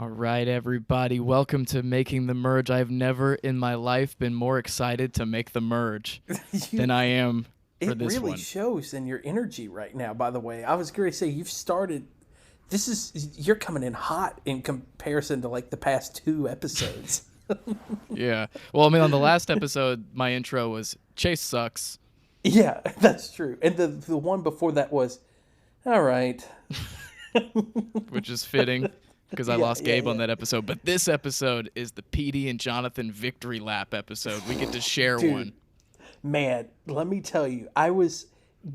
All right, everybody. Welcome to Making the Merge. I've never in my life been more excited to make the merge You, than I am for it this really one. shows in your energy right now, by the way. I was going to say, you've started, you're coming in hot in comparison to like the past two episodes. Yeah. Well, I mean, on the last episode, my intro was Chase sucks, Yeah, that's true. And the one before that was, all right. which is fitting because I Yeah, lost yeah, Gabe on yeah. that episode. But this episode is the PD and Jonathan victory lap episode. We get to share Dude, one. man, let me tell you, I was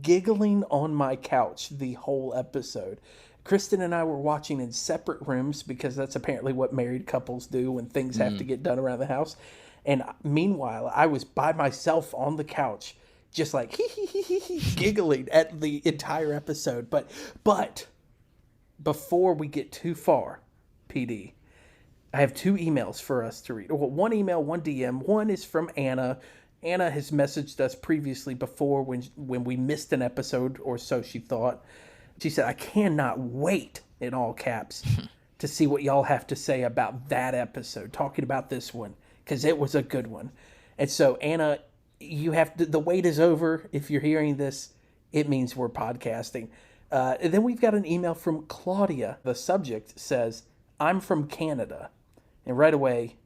giggling on my couch the whole episode. Kristen and I were watching in separate rooms because that's apparently what married couples do when things have to get done around the house. And meanwhile, I was by myself on the couch, just like giggling at the entire episode. But before we get too far, PD, I have two emails for us to read. Well, one email, one DM. One is from Anna. Anna has messaged us previously before when we missed an episode or so, she thought. She said, I cannot wait, in all caps, to see what y'all have to say about that episode, talking about this one, because it was a good one. And so, Anna, you have to, the wait is over. If you're hearing this, it means we're podcasting. And then we've got an email from Claudia. The subject says, I'm from Canada. And right away,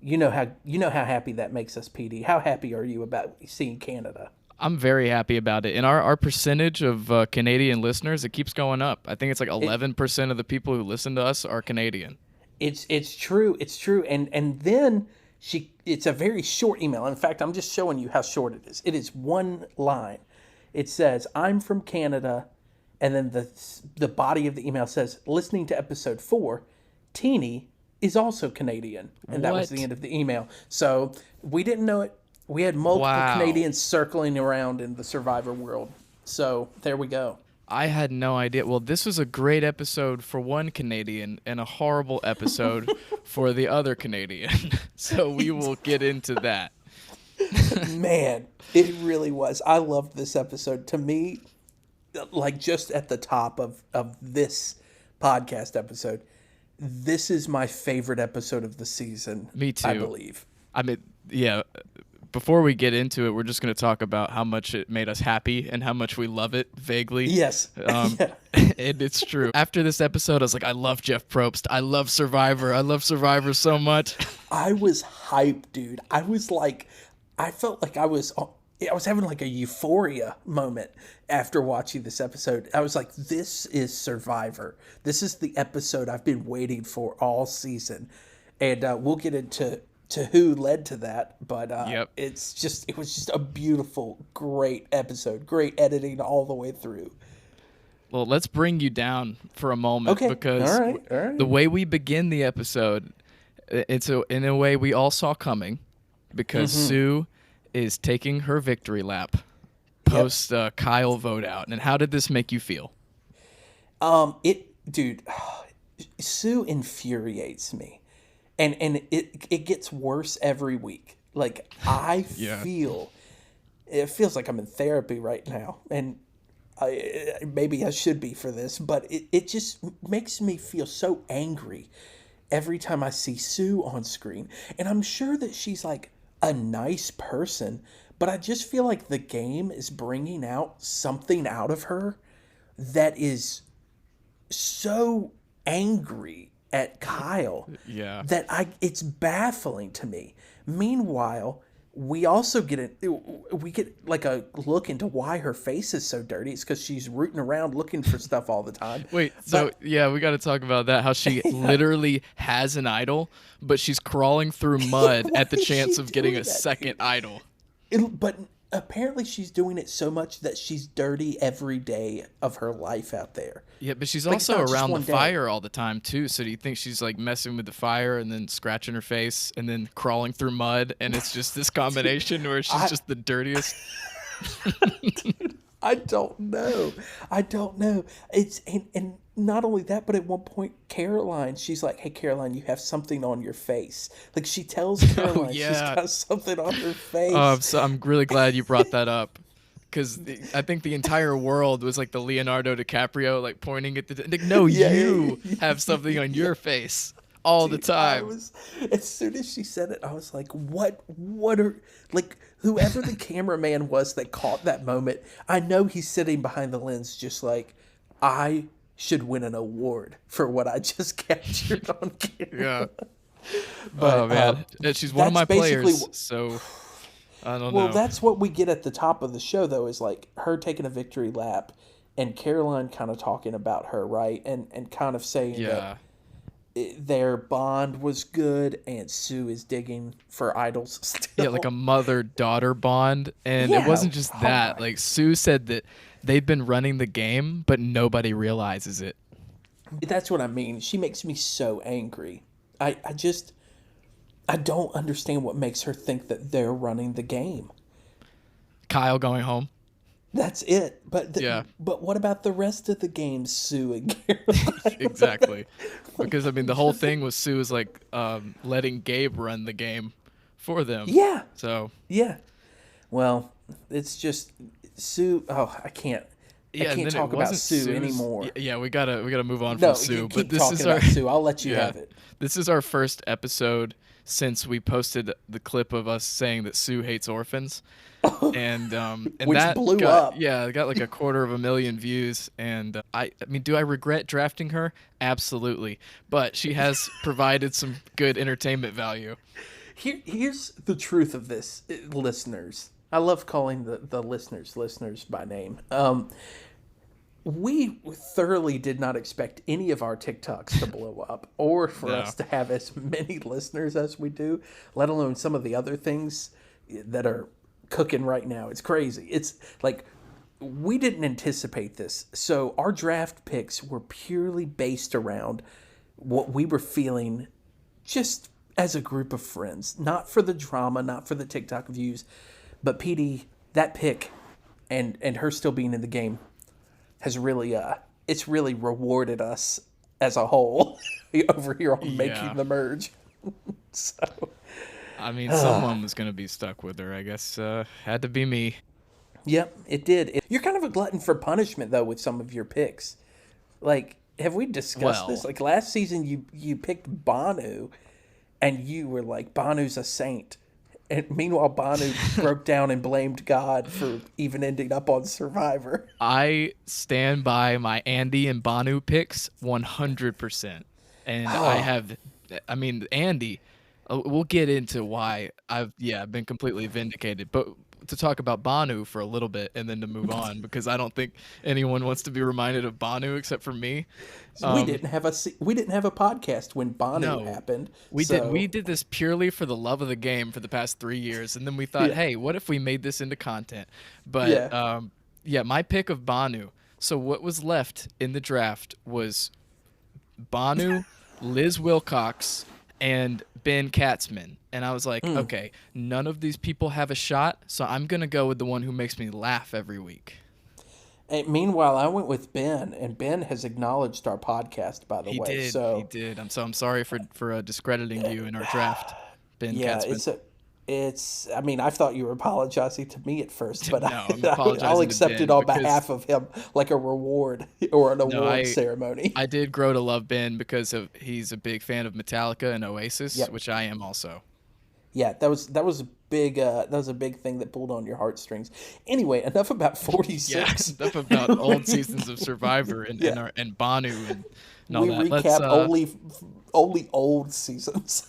you know how happy that makes us, PD. How happy are you about seeing Canada? I'm very happy about it. And our percentage of Canadian listeners, it keeps going up. I think it's like 11% of the people who listen to us are Canadian. It's true. It's true. And then it's a very short email. In fact, I'm just showing you how short it is. It is one line. It says, I'm from Canada, and then the body of the email says, listening to episode 4, Teeny is also Canadian. And that was What? the end of the email. So we didn't know it. We had multiple Wow. Canadians circling around in the Survivor world. So there we go. I had no idea. Well, this was a great episode for one Canadian and a horrible episode for the other Canadian. So we will get into that. Man, it really was. I loved this episode. To me, like just at the top of this podcast episode, this is my favorite episode of the season. Me too. I believe. I mean, yeah, before we get into it, we're just going to talk about how much it made us happy and how much we love it vaguely. Yes. Yeah. And it's true. After this episode, I was like, I love Jeff Probst. I love Survivor. I love Survivor so much. I was hyped, dude. I felt like I was having like a euphoria moment after watching this episode. I was like, this is Survivor. This is the episode I've been waiting for all season. And we'll get into who led to that, but Yep. it was just a beautiful, great episode. Great editing all the way through. Well, let's bring you down for a moment Okay. because All right. the way we begin the episode, it's in a way we all saw coming because Sue is taking her victory lap post Kyle vote out. And how did this make you feel? Dude, Sue infuriates me. And it gets worse every week. Like I Yeah. it feels like I'm in therapy right now, and maybe I should be for this, but it just makes me feel so angry every time I see Sue on screen. And I'm sure that she's like a nice person, but I just feel like the game is bringing out something out of her that is so angry at Kyle Yeah. that it's baffling to me. Meanwhile, we also get like a look into why her face is so dirty. It's because she's rooting around looking for stuff all the time. Wait, so yeah, we got to talk about that. How she literally has an idol, but she's crawling through mud Why at the is chance she of getting doing a that, second idol. But apparently she's doing it so much that she's dirty every day of her life out there. Yeah, but she's Like, it's also not just around the one day. fire all the time too. So do you think she's like messing with the fire and then scratching her face and then crawling through mud and it's just this combination where she's just the dirtiest? I don't know. And not only that, but at one point, Caroline, she's like, "Hey, Caroline, you have something on your face." Like she tells Caroline she's yeah. got something on her face. So I'm really glad you brought that up. Because I think the entire world was like the Leonardo DiCaprio, like pointing at the. Like, no, Yeah, you yeah. have something on your face. all the Dude, I time. was, as soon as she said it, I was like, what are, like, whoever the cameraman was that caught that moment, I know he's sitting behind the lens just like, I should win an award for what I just captured on Yeah. camera. Oh But man, and she's one of that's my basically, players, so I don't well, know. that's what we get at the top of the show, though, is like her taking a victory lap and Caroline kind of talking about her, right? And kind of saying that Yeah. their bond was good and Sue is digging for idols Yeah, like still. a mother-daughter bond, and it Yeah. wasn't just Oh that. my. Like Sue said that they've been running the game, but nobody realizes it. That's what I mean. She makes me so angry. I just, I don't understand what makes her think that they're running the game. Kyle going home. That's it. Yeah, But what about the rest of the game, Sue and Caroline? exactly. Because I mean, the whole thing was Sue was like letting Gabe run the game for them. Yeah. So Yeah. Well, it's just Sue. Oh, I can't. I yeah, and can't then it talk about wasn't Sue Sue's. anymore. Yeah, we gotta move on No, from you Sue. But keep this talking is our about Sue. I'll let you yeah, have it. this is our first episode since we posted the clip of us saying that Sue hates orphans. And Which that blew got up. yeah, it got like 250,000 views. And I mean, do I regret drafting her? Absolutely, but she has provided some good entertainment value. Here's the truth of this, listeners. I love calling the listeners by name. We thoroughly did not expect any of our TikToks to blow up or for No. us to have as many listeners as we do, let alone some of the other things that are cooking right now. It's crazy. It's like we didn't anticipate this. So our draft picks were purely based around what we were feeling just as a group of friends, not for the drama, not for the TikTok views, but PD, that pick and her still being in the game has really it's really rewarded us as a whole over here on Yeah. making the merge. So I mean, someone was gonna be stuck with her. I guess had to be me. yep, it did. You're kind of a glutton for punishment though with some of your picks. Like, have we discussed this? Well, Like last season you picked Banu and you were like, Banu's a saint. And meanwhile, Banu broke down and blamed God for even ending up on Survivor. I stand by my Andy and Banu picks 100%. And I have, I mean, Andy, we'll get into why I've been completely vindicated. But to talk about Banu for a little bit and then to move on, because I don't think anyone wants to be reminded of Banu except for me. We didn't have we didn't have a podcast when Banu No, happened. we so, did. We did this purely for the love of the game for the past 3 years, and then we thought, Yeah. hey, what if we made this into content? But Yeah. yeah, my pick of Banu. So what was left in the draft was Banu, Liz Wilcox, and Ben Katzman. And I was like, okay, none of these people have a shot, so I'm gonna go with the one who makes me laugh every week. And meanwhile, I went with Ben, and Ben has acknowledged our podcast, by the He way. did. So He did. I'm sorry for discrediting you in our draft, Ben yeah, Katzman. it's. I mean, I thought you were apologizing to me at first, but No, I'm apologizing I'll to accept Ben it on because- behalf of him, like a reward or an award ceremony. I did grow to love Ben because he's a big fan of Metallica and Oasis, Yep. which I am also. Yeah, that was a big thing that pulled on your heartstrings. Anyway, enough about 46. Yeah, enough about old seasons of Survivor and Banu and all We that. recap only old seasons.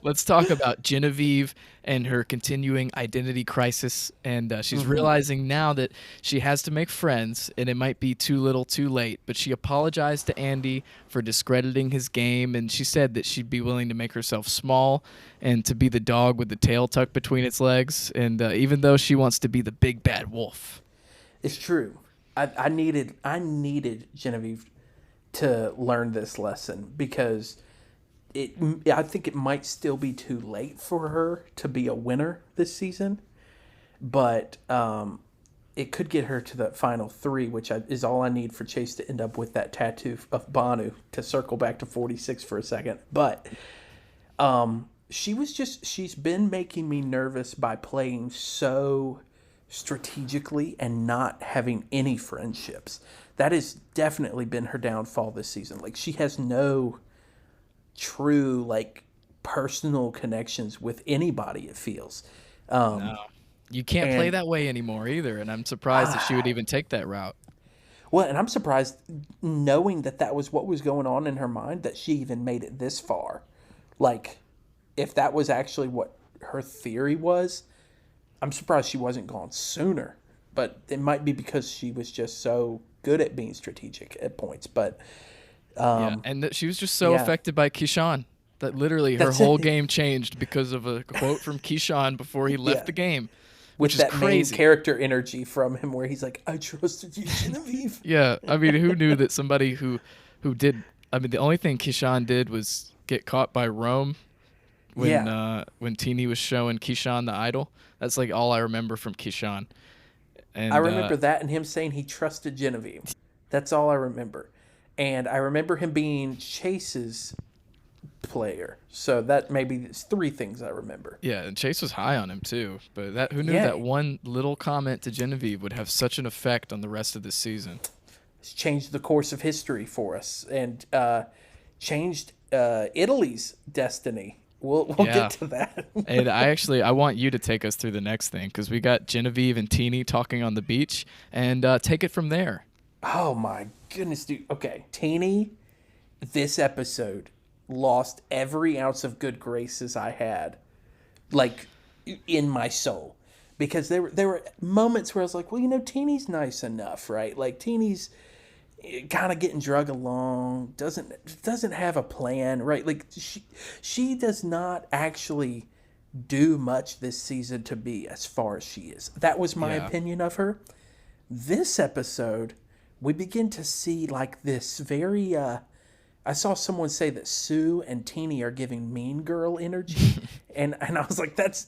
Let's talk about Genevieve and her continuing identity crisis. And she's realizing now that she has to make friends, and it might be too little too late. But she apologized to Andy for discrediting his game, and she said that she'd be willing to make herself small and to be the dog with the tail tucked between its legs. And even though she wants to be the big bad wolf. It's true. I needed Genevieve to learn this lesson because I think it might still be too late for her to be a winner this season, but it could get her to the final three, which is all I need for Chase to end up with that tattoo of Banu, to circle back to 46 for a second. But she's been making me nervous by playing so strategically and not having any friendships. That has definitely been her downfall this season. Like, she has no true like personal connections with anybody, it feels. No, you can't play And that way anymore either. And I'm surprised that she would even take that route. well, and I'm surprised knowing that that was what was going on in her mind that she even made it this far. Like, if that was actually what her theory was, I'm surprised she wasn't gone sooner. But it might be because she was just so good at being strategic at points. But Yeah, and that she was just so yeah. affected by Keyshawn that literally her That's whole it. game changed because of a quote from Keyshawn before he left Yeah. the game, which With is that main crazy. character energy from him where he's like, I trusted you, Genevieve. Yeah, I mean, who knew that somebody who did? I mean, the only thing Keyshawn did was get caught by Rome Yeah. when Teeny was showing Keyshawn the idol. That's like all I remember from Keyshawn. I And remember that and him saying he trusted Genevieve. That's all I remember. And I remember him being Chase's player. So that maybe it's three things I remember. yeah, and Chase was high on him too. But that who knew Yeah. that one little comment to Genevieve would have such an effect on the rest of this season. It's changed the course of history for us and changed Italy's destiny. We'll Yeah. get to that. And I want you to take us through the next thing because we got Genevieve and Teeny talking on the beach, and take it from there. Oh my goodness, dude. Okay. Teeny, this episode lost every ounce of good graces I had, like in my soul. Because there were moments where I was like, well, Teeny's nice enough, right? Like Teeny's kind of getting drug along, doesn't have a plan, right? Like she does not actually do much this season to be as far as she is. That was my Yeah. opinion of her. This episode, we begin to see like this very I saw someone say that Sue and Teeny are giving mean girl energy and I was like that's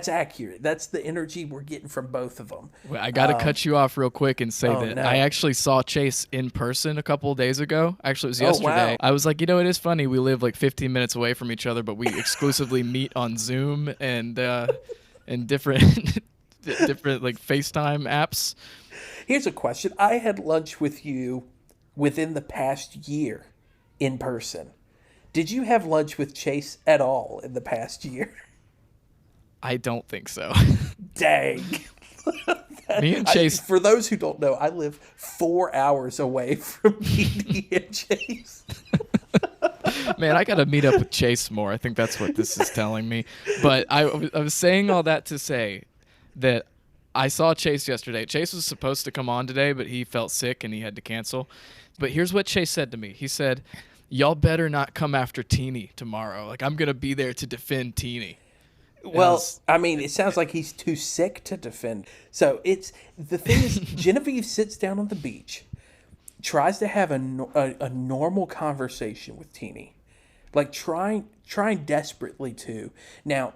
accurate. That's the energy we're getting from both of them. Well, I got to cut you off real quick and say that no. I actually saw Chase in person a couple of days ago. Actually, it was Oh, yesterday. wow. I was like, it is funny. We live like 15 minutes away from each other, but we exclusively meet on Zoom and different different like FaceTime apps. Here's a question. I had lunch with you within the past year in person. Did you have lunch with Chase at all in the past year? I don't think so. Dang. Me and Chase, For those who don't know, I live 4 hours away from PD and Chase. man, I got to meet up with Chase more. I think that's what this is telling me. But I was saying all that to say that I saw Chase yesterday. Chase was supposed to come on today, but he felt sick and he had to cancel. But here's what Chase said to me. He said, y'all better not come after Teeny tomorrow. Like, I'm going to be there to defend Teeny. Well, I mean, it sounds like he's too sick to defend. So the thing is, Genevieve sits down on the beach, tries to have a normal conversation with Teeny, like trying desperately to. Now,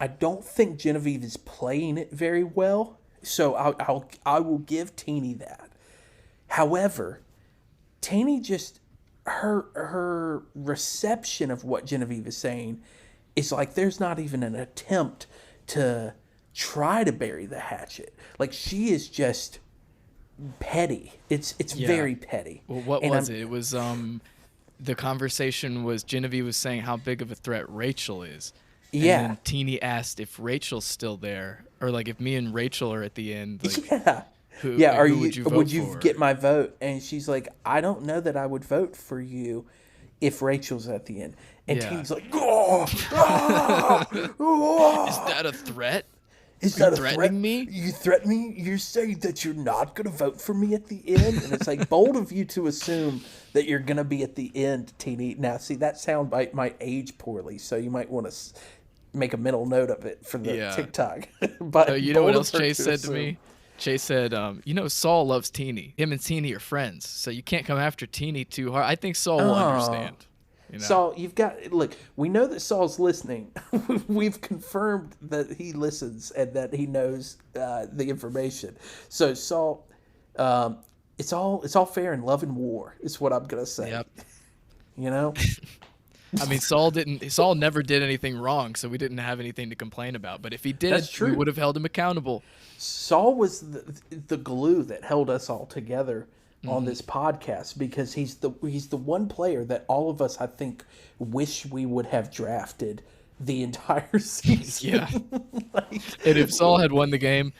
I don't think Genevieve is playing it very well, so I will give Teeny that. However, Teeny just her reception of what Genevieve is saying is like there's not even an attempt to try to bury the hatchet. Like she is just petty. It's very petty. Well, what And was it? It was the conversation was Genevieve was saying how big of a threat Rachel is. Yeah. And then Teeny asked if Rachel's still there, or like if me and Rachel are at the end. Like, Yeah. who, Yeah, like, are who you would you vote would you for? get my vote? And she's like, I don't know that I would vote for you if Rachel's at the end. And Yeah. Teeny's like, oh, Is that a threat? Is Are you that a threatening threat? me? You threaten me? You're saying that you're not going to vote for me at the end? And it's like bold of you to assume that you're going to be at the end, Teeny. Now, see, that sound might age poorly, so you might want to make a mental note of it for the Yeah. TikTok. But You know what bold else of her Chase said to assume. me? Chase said, Saul loves Teeny. Him and Teeny are friends, so you can't come after Teeny too hard. I think Saul will understand. You know? Saul, look, we know that Saul's listening. We've confirmed that he listens and that he knows the information. So Saul, it's all fair in love and war is what I'm going to say. Yep. You know? I mean, Saul never did anything wrong, so we didn't have anything to complain about. But if he did, That's true. we would have held him accountable. Saul was the glue that held us all together on this podcast because he's the one player that all of us, I think, wish we would have drafted the entire season. Yeah. And if Saul had won the game,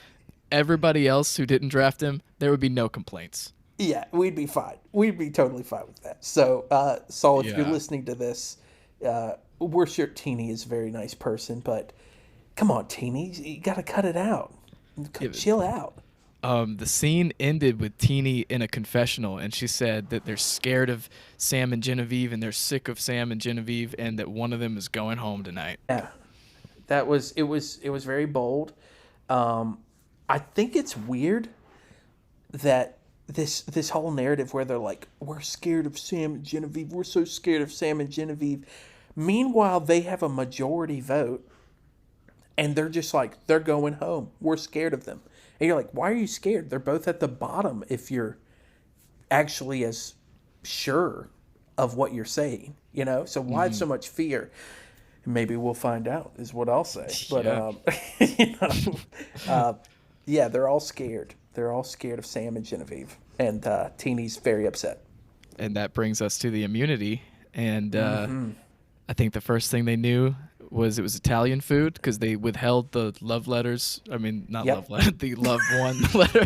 everybody else who didn't draft him, there would be no complaints. Yeah, we'd be fine. We'd be totally fine with that. So, Saul, if you're listening to this, we're sure Teeny is a very nice person, but come on, Teeny, you got to cut it out. Chill out. The scene ended with Teeny in a confessional, and she said that they're scared of Sam and Genevieve, and they're sick of Sam and Genevieve, and that one of them is going home tonight. Yeah, it was very bold. I think it's weird that this whole narrative where they're like, we're scared of Sam and Genevieve, we're so scared of Sam and Genevieve. Meanwhile, they have a majority vote, and they're just like, they're going home. We're scared of them. And you're like, why are you scared? They're both at the bottom if you're actually as sure of what you're saying, you know? So why so much fear? Maybe we'll find out is what I'll say. But, yeah, they're all scared. They're all scared of Sam and Genevieve. And Teeny's very upset. And that brings us to the immunity. And I think the first thing they knew was it was Italian food because they withheld the love letters. I mean, not love letter, the love one letter.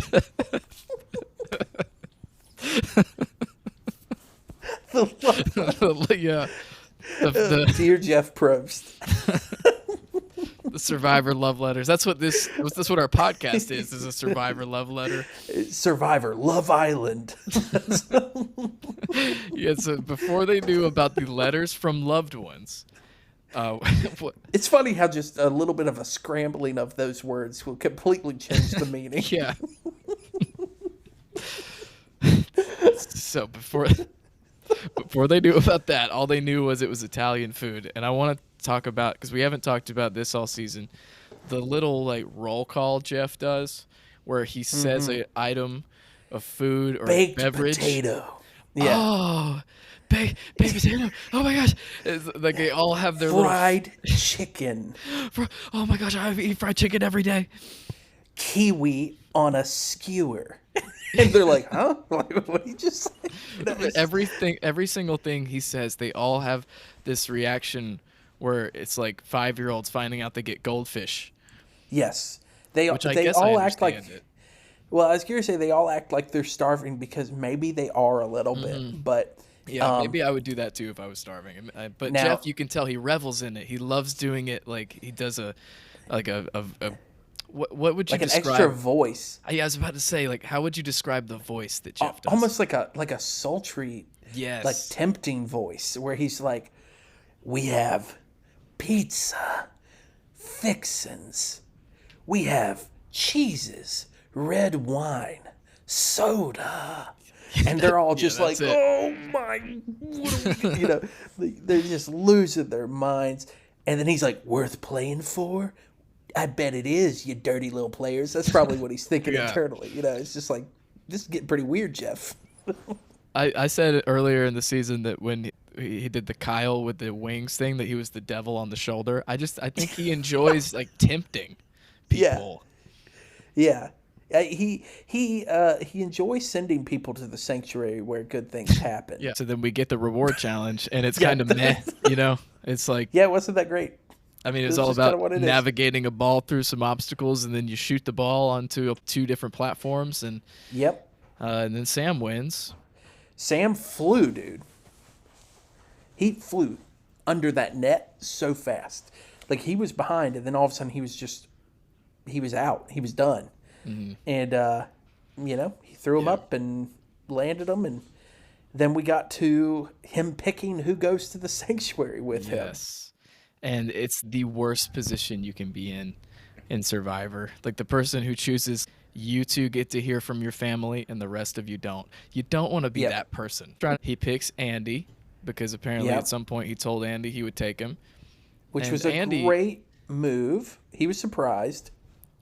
Yeah. Dear Jeff Probst. The Survivor love letters. That's what our podcast is a Survivor love letter. Survivor Love Island. Yeah, so before they knew about the letters from loved ones. It's funny how just a little bit of a scrambling of those words will completely change the meaning. Yeah. So before they knew about that, all they knew was it was Italian food. And I want to talk about, because we haven't talked about this all season, the little like roll call Jeff does where he says an item of food or baked beverage. Potato. Yeah. Oh, baked potato. Oh my gosh. It's like they all have their fried chicken. Oh my gosh, I eat fried chicken every day. Kiwi on a skewer. And they're like, huh? Like, what did you just say? You know, every single thing he says, they all have this reaction where it's like 5-year-olds finding out they get goldfish. Yes. They all act like it. Well, I was curious to say they all act like they're starving because maybe they are a little bit, but yeah, maybe I would do that too if I was starving. But now, Jeff, you can tell he revels in it. He loves doing it. Like he does what would you describe? An extra voice? Yeah, I was about to say, like, how would you describe the voice that Jeff does? Almost like a sultry, yes, like tempting voice where he's like, "We have pizza, fixins, we have cheeses, red wine, soda." And they're all just like, "Oh my, what are we?" You know, they're just losing their minds. And then he's like, "Worth playing for? I bet it is, you dirty little players." That's probably what he's thinking internally. You know, it's just like, this is getting pretty weird, Jeff. I said it earlier in the season that when he did the Kyle with the wings thing, that he was the devil on the shoulder. I think he enjoys like tempting people. Yeah. He enjoys sending people to the sanctuary where good things happen. Yeah. So then we get the reward challenge, and it's kind of meh. You know, it's like, yeah, wasn't that great? I mean, it's all about navigating a ball through some obstacles, and then you shoot the ball onto 2 different platforms, and and then Sam wins. Sam flew, dude. He flew under that net so fast. Like, he was behind, and then all of a sudden he was out. He was done. Mm-hmm. And, he threw him up and landed him, and then we got to him picking who goes to the sanctuary with him. Yes. And it's the worst position you can be in Survivor. Like the person who chooses, you two get to hear from your family and the rest of you don't. You don't want to be that person. He picks Andy because apparently at some point he told Andy he would take him. Which was a great move. He was surprised.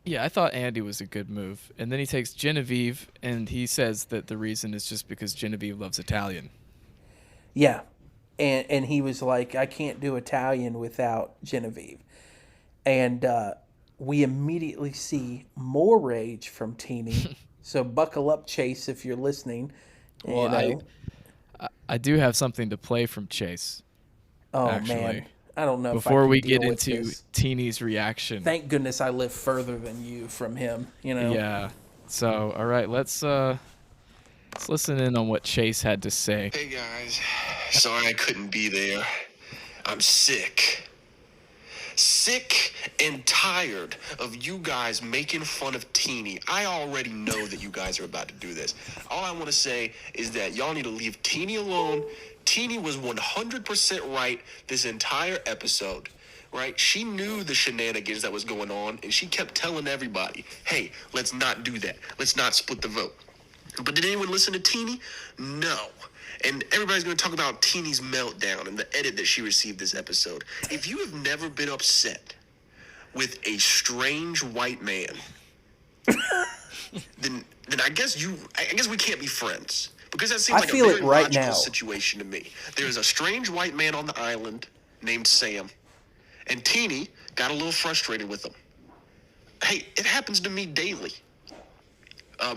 Yeah, I thought Andy was a good move. And then he takes Genevieve, and he says that the reason is just because Genevieve loves Italian. Yeah. And he was like, I can't do Italian without Genevieve. And we immediately see more rage from Teeny. So buckle up, Chase, if you're listening. Well, You know? I do have something to play from Chase, Oh actually. man, I don't know if I Before can we deal get with into this. Teeny's reaction. Thank goodness I live further than you from him. You know. Yeah. So, all right, let's listen in on what Chase had to say. Hey guys, sorry I couldn't be there. I'm sick. Sick and tired of you guys making fun of Teeny. I already know that you guys are about to do this. All I want to say is that y'all need to leave Teeny alone. Teeny was 100% right this entire episode. Right? She knew the shenanigans that was going on, and she kept telling everybody, hey, let's not do that. Let's not split the vote. But did anyone listen to Teeny? No. And everybody's going to talk about Teeny's meltdown and the edit that she received this episode. If you have never been upset with a strange white man, then I guess we can't be friends. Because that seems I like a feel it very right logical now. situation to me. There's a strange white man on the island named Sam, and Teeny got a little frustrated with him. Hey, it happens to me daily.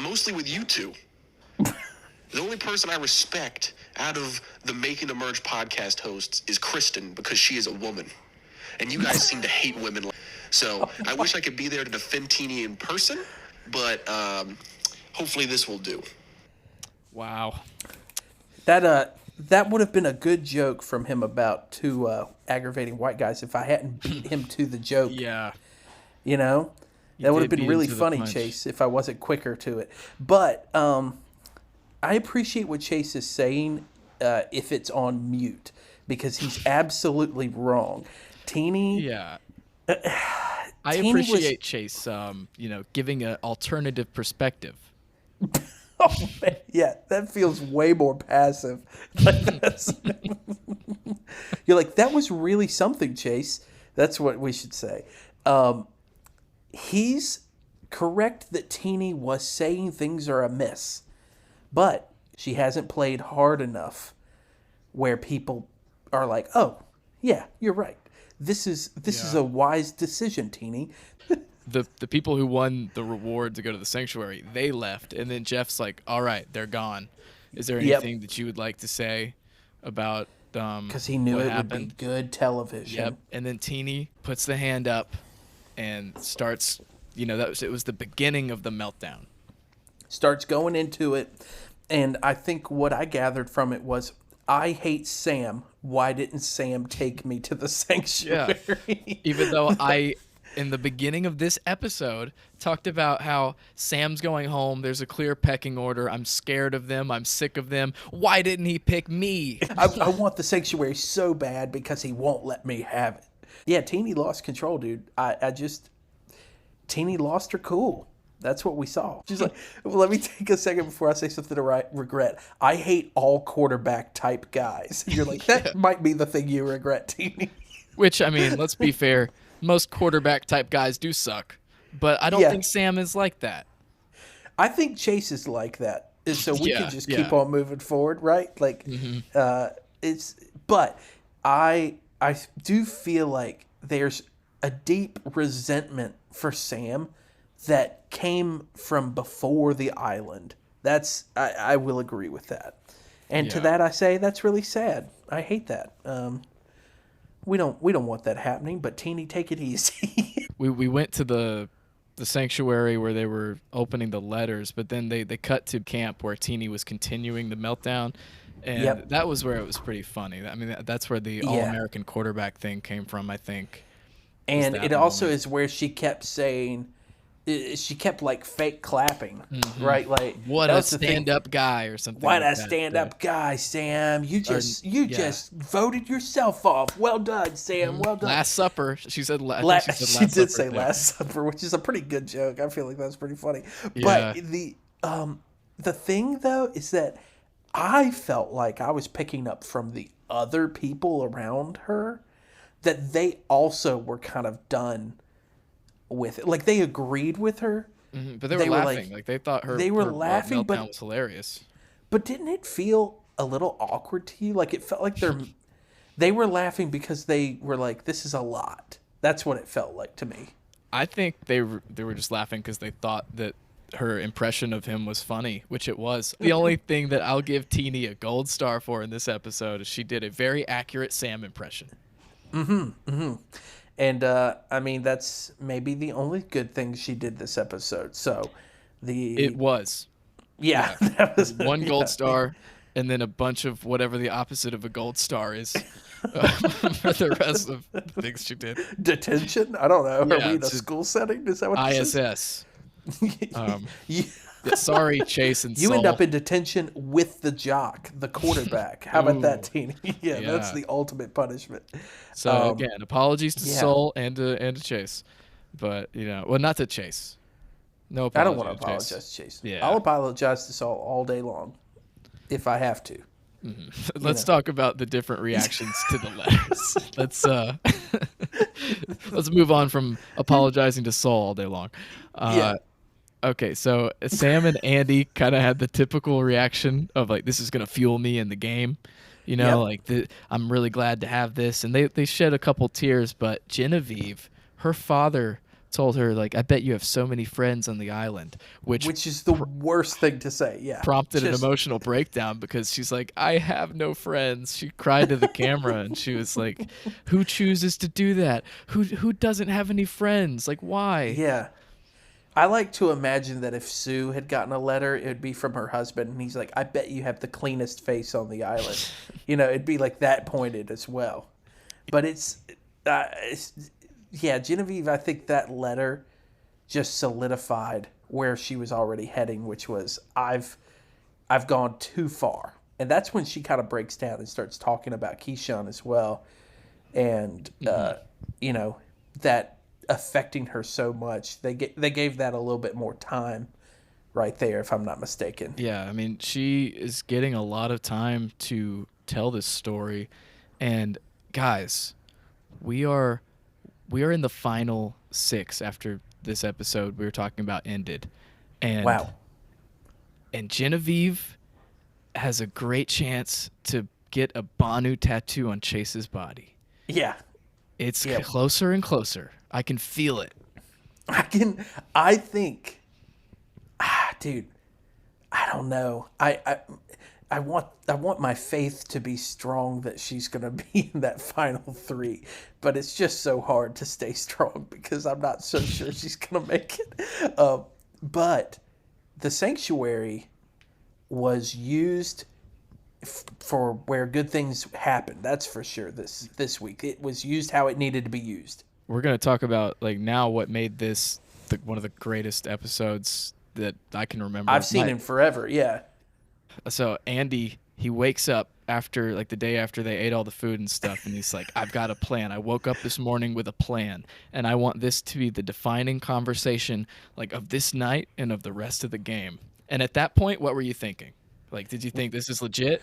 Mostly with you two. The only person I respect out of the Making the Merge podcast hosts is Kristen, because she is a woman. And you guys seem to hate women. So I wish I could be there to defend Teeny in person, but hopefully this will do. Wow. That would have been a good joke from him about two aggravating white guys if I hadn't beat him to the joke. Yeah. You know? That would have did been beat him really to the funny, punch. Chase, if I wasn't quicker to it. But I appreciate what Chase is saying if it's on mute, because he's absolutely wrong. Teeny, Yeah. I Teeny appreciate Chase, giving an alternative perspective. oh man, yeah, that feels way more passive. Like you're like, that was really something, Chase. That's what we should say. He's correct that Teeny was saying things are amiss, but she hasn't played hard enough where people are like, oh, yeah, you're right. This is a wise decision, Teeny. The people who won the reward to go to the sanctuary, they left, and then Jeff's like, all right, they're gone. Is there Yep. anything that you would like to say about Because he knew what it happened? would be good television. Yep. And then Teeny puts the hand up and starts, it was the beginning of the meltdown. Starts going into it, and I think what I gathered from it was, I hate Sam. Why didn't Sam take me to the sanctuary? Even though I, in the beginning of this episode, talked about how Sam's going home, there's a clear pecking order, I'm scared of them, I'm sick of them. Why didn't he pick me? I want the sanctuary so bad because he won't let me have it. Yeah, Teeny lost control, dude. Teeny lost her cool. That's what we saw. She's like, well, let me take a second before I say something to regret. I hate all quarterback type guys. And you're like, that might be the thing you regret, Teeny. Which, I mean, let's be fair, most quarterback type guys do suck. But I don't think Sam is like that. I think Chase is like that. So we can just keep yeah. on moving forward, right? Like, but I do feel like there's a deep resentment for Sam that came from before the island. I will agree with that. And to that I say, that's really sad. I hate that. We don't want that happening, but Teeny, take it easy. We went to the sanctuary where they were opening the letters, but then they cut to camp where Teeny was continuing the meltdown, and that was where it was pretty funny. I mean, that's where the All-American quarterback thing came from, I think. And it also is where she kept saying, she kept like fake clapping, right? Like, what a stand-up guy or something. What like a that. stand-up guy, Sam! You just voted yourself off. Well done, Sam. Well done. Last Supper. She said. She did say Last Supper, which is a pretty good joke. I feel like that's pretty funny. Yeah. But the thing though is that I felt like I was picking up from the other people around her that they also were kind of done with it. Like, they agreed with her. Mm-hmm. But they were laughing. Like they thought her laughing, meltdown but was hilarious. But didn't it feel a little awkward to you? Like, it felt like they were laughing because they were like, this is a lot. That's what it felt like to me. I think they were just laughing because they thought that her impression of him was funny, which it was. The only thing that I'll give Teeny a gold star for in this episode is she did a very accurate Sam impression. And I mean, that's maybe the only good thing she did this episode. So It was. yeah, that was One gold star and then a bunch of whatever the opposite of a gold star is for the rest of the things she did. Detention? I don't know. Yeah, Are we in a it's a- school setting? Is that what this is? ISS. You, Sorry, Chase and you Saul. end up in detention with the jock, the quarterback. How about that, Teeny? Yeah, that's Yeah. the ultimate punishment. So again, apologies to yeah. Saul and to Chase, but well, not to Chase. No, I don't want to Chase. apologize to Chase. Yeah. I'll apologize to Saul all day long if I have to. Let's talk about the different reactions to the letters. Let's move on from apologizing to Saul all day long. Yeah. Okay, so Sam and Andy kind of had the typical reaction of like, this is gonna fuel me in the game, Yep. I'm really glad to have this, and they shed a couple tears. But Genevieve, her father told her like, I bet you have so many friends on the island, which is the worst thing to say. Yeah. prompted an Just- emotional breakdown because she's like, I have no friends. She cried to the camera and she was like, who chooses to do that? Who doesn't have any friends? Like, why? Yeah. I like to imagine that if Sue had gotten a letter, it would be from her husband, and he's like, I bet you have the cleanest face on the island. It'd be like that pointed as well. But yeah, Genevieve, I think that letter just solidified where she was already heading, which was, I've gone too far. And that's when she kind of breaks down and starts talking about Keyshawn as well. And, that affecting her so much. They gave that a little bit more time right there, if I'm not mistaken. Yeah, I mean, she is getting a lot of time to tell this story. And guys, we are in the final 6 after this episode we were talking about ended. And Wow. And Genevieve has a great chance to get a Banu tattoo on Chase's body. Yeah. It's Yeah. closer and closer. I can feel it. I think, dude, I don't know. I want my faith to be strong that she's going to be in that final 3, but it's just so hard to stay strong because I'm not so sure she's going to make it. But the sanctuary was used for where good things happen. That's for sure. This week it was used how it needed to be used. We're going to talk about like now what made this one of the greatest episodes that I can remember. I've seen in forever. Yeah. So Andy, he wakes up after like the day after they ate all the food and stuff, and he's like, I've got a plan. I woke up this morning with a plan, and I want this to be the defining conversation like of this night and of the rest of the game. And at that point, what were you thinking? Like, did you think this is legit?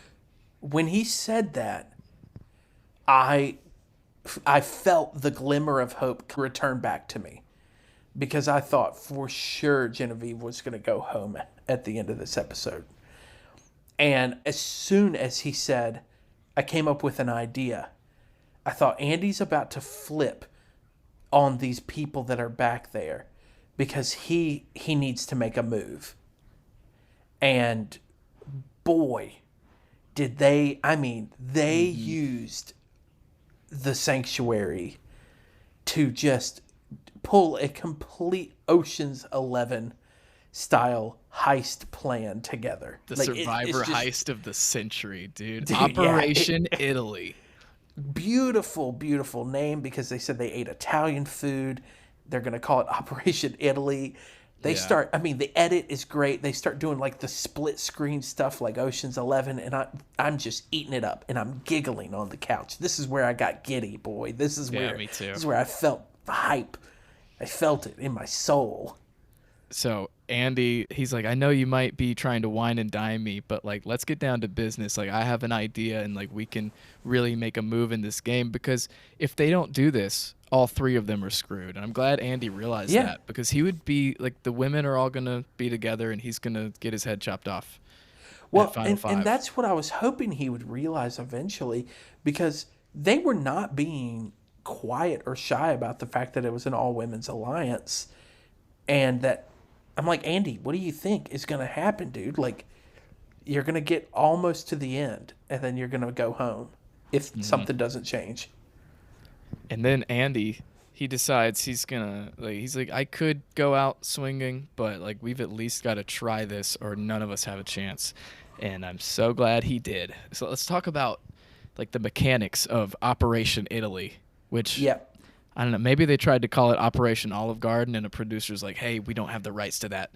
When he said that, I felt the glimmer of hope return back to me, because I thought for sure Genevieve was going to go home at the end of this episode. And as soon as he said, I came up with an idea, I thought Andy's about to flip on these people that are back there because he needs to make a move. And boy, did they used the sanctuary to just pull a complete Ocean's 11 style heist plan together. The Like, Survivor it's just heist of the century, dude. Dude, yeah, Operation Italy. beautiful, beautiful name because they said they ate Italian food. They're going to call it Operation Italy. They start, the edit is great. They start doing like the split screen stuff like Ocean's 11, and I'm just eating it up and I'm giggling on the couch. This is where I got giddy, boy. This is where me too. This is where I felt the hype. I felt it in my soul. So Andy, he's like, I know you might be trying to wine and dine me, but like, let's get down to business. Like, I have an idea, and like, we can really make a move in this game, because if they don't do this, all 3 of them are screwed. And I'm glad Andy realized that, because he would be like, the women are all gonna be together, and he's gonna get his head chopped off. Well, and that's what I was hoping he would realize eventually, because they were not being quiet or shy about the fact that it was an all women's alliance, and that I'm like, Andy, what do you think is going to happen, dude? Like, you're going to get almost to the end, and then you're going to go home if something doesn't change. And then Andy, he decides he's like, I could go out swinging, but like we've at least got to try this, or none of us have a chance. And I'm so glad he did. So let's talk about like the mechanics of Operation Italy, which Yep. I don't know. Maybe they tried to call it Operation Olive Garden, and a producer's like, "Hey, we don't have the rights to that."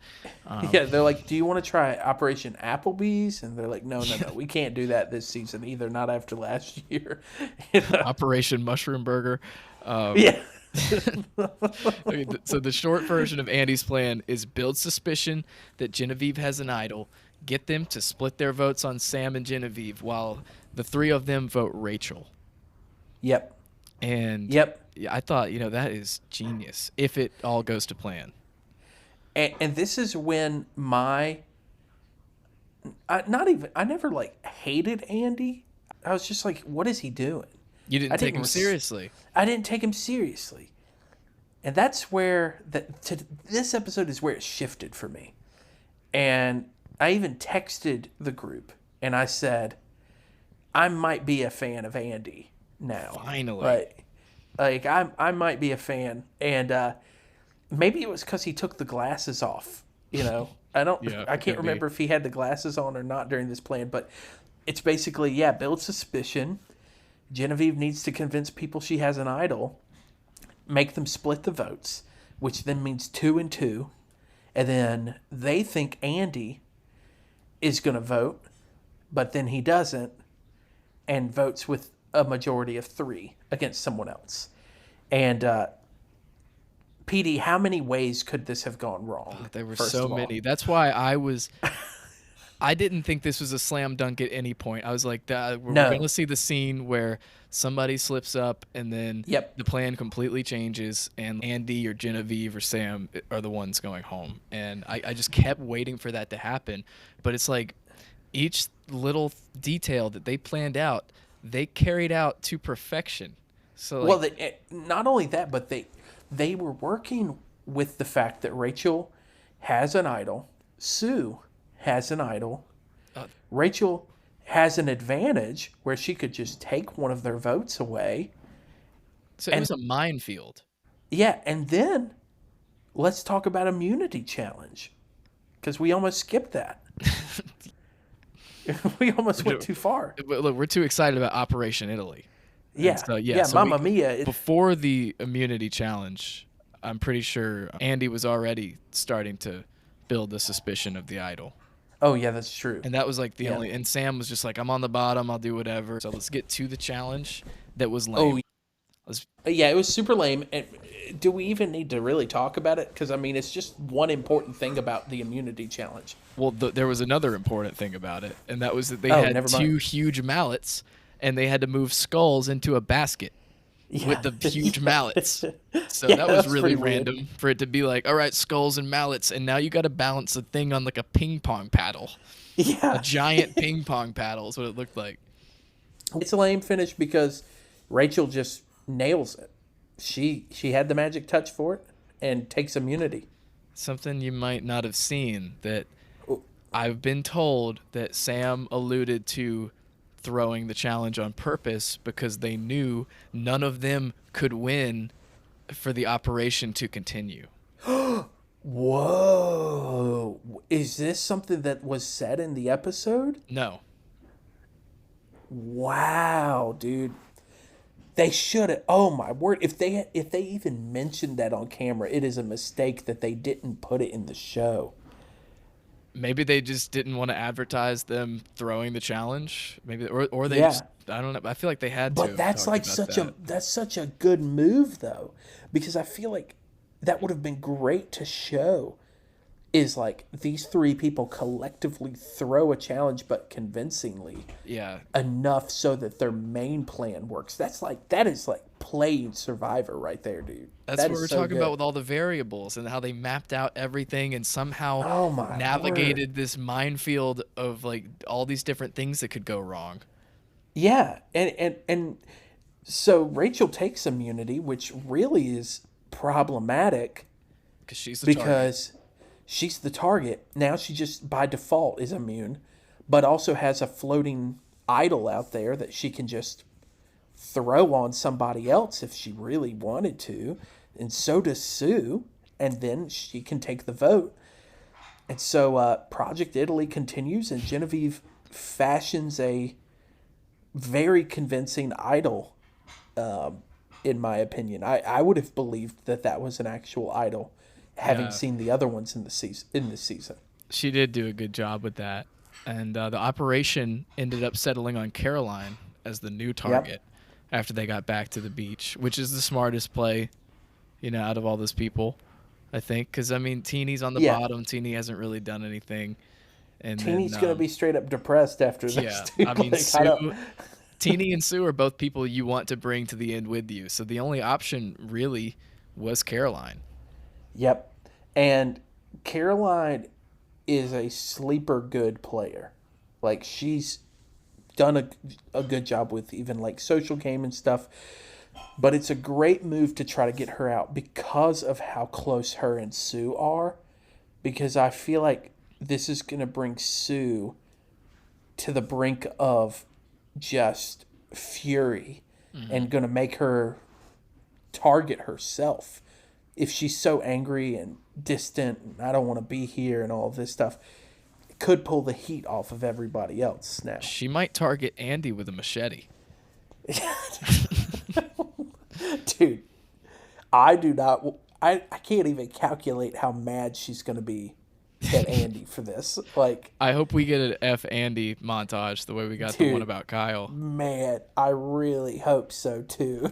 Yeah, they're like, do you want to try Operation Applebee's? And they're like, no, we can't do that this season either, not after last year. You know? Operation Mushroom Burger. Yeah. Okay, so the short version of Andy's plan is build suspicion that Genevieve has an idol, get them to split their votes on Sam and Genevieve, while the three of them vote Rachel. Yep. And Yep. yeah, I thought, that is genius if it all goes to plan. And this is when I never like hated Andy. I was just like, what is he doing? You didn't take him seriously. I didn't take him seriously. And that's where this episode is where it shifted for me. And I even texted the group and I said, I might be a fan of Andy now. Finally. Like I might be a fan. And maybe it was because he took the glasses off. I can't remember if he had the glasses on or not during this plan, but it's basically, build suspicion. Genevieve needs to convince people she has an idol, make them split the votes, which then means 2 and 2. And then they think Andy is going to vote, but then he doesn't and votes with a majority of 3 against someone else. And PD, how many ways could this have gone wrong? There were so many. That's why I didn't think this was a slam dunk at any point. I was like, we're going to see the scene where somebody slips up and then the plan completely changes and Andy or Genevieve or Sam are the ones going home. And I just kept waiting for that to happen. But it's like each little detail that they planned out, they carried out to perfection. So not only that, but they were working with the fact that Rachel has an idol, Sue has an idol. Rachel has an advantage where she could just take one of their votes away. So it was a minefield. Yeah, and then let's talk about immunity challenge, because we almost skipped that. We almost went too far. But look, we're too excited about Operation Italy. Yeah, so Mamma Mia. Before the immunity challenge, I'm pretty sure Andy was already starting to build the suspicion of the idol. Oh, yeah, that's true. And that was like the only... And Sam was just like, I'm on the bottom, I'll do whatever. So let's get to the challenge that was lame. Yeah, it was super lame. And do we even need to really talk about it? Because, it's just one important thing about the immunity challenge. Well, there was another important thing about it, and that was that they had 2 huge mallets, and they had to move skulls into a basket with the huge mallets. So that was really random for it to be like, all right, skulls and mallets, and now you got to balance the thing on like a ping pong paddle. Yeah. A giant ping pong paddle is what it looked like. It's a lame finish because Rachel just nails it. She had the magic touch for it and takes immunity. Something you might not have seen, that I've been told that Sam alluded to throwing the challenge on purpose because they knew none of them could win for the operation to continue. Whoa. Is this something that was said in the episode? No. Wow, dude. They should have. Oh my word! If they even mentioned that on camera, it is a mistake that they didn't put it in the show. Maybe they just didn't want to advertise them throwing the challenge. Maybe or they just, I don't know. I feel like they had to. But that's like such a good move though, because I feel like that would have been great to show. Is like these 3 people collectively throw a challenge, but convincingly, enough so that their main plan works. That is like playing Survivor right there, dude. That's what we're talking about with all the variables and how they mapped out everything and somehow navigated this minefield of like all these different things that could go wrong. Yeah, and so Rachel takes immunity, which really is problematic because she's the target. she's the target. Now she just by default is immune, but also has a floating idol out there that she can just throw on somebody else if she really wanted to. And so does Sue. And then she can take the vote. And so Project Italy continues, and Genevieve fashions a very convincing idol, in my opinion. I would have believed that that was an actual idol, having seen the other ones in the season. She did do a good job with that. And the operation ended up settling on Caroline as the new target after they got back to the beach, which is the smartest play, out of all those people, I think. Because, I mean, Teeny's on the bottom. Teeny hasn't really done anything. And Teeny's going to be straight up depressed after this. Yeah, too. I mean, Teeny and Sue are both people you want to bring to the end with you. So the only option really was Caroline. Yep. And Caroline is a sleeper good player. Like, she's done a good job with even like social game and stuff. But it's a great move to try to get her out because of how close her and Sue are. Because I feel like this is going to bring Sue to the brink of just fury and going to make her target herself. If she's so angry and distant and I don't want to be here and all this stuff, it could pull the heat off of everybody else now. She might target Andy with a machete. Dude, I do not. I can't even calculate how mad she's going to be at Andy for this. Like, I hope we get an F Andy montage the way we got the one about Kyle. Man, I really hope so too.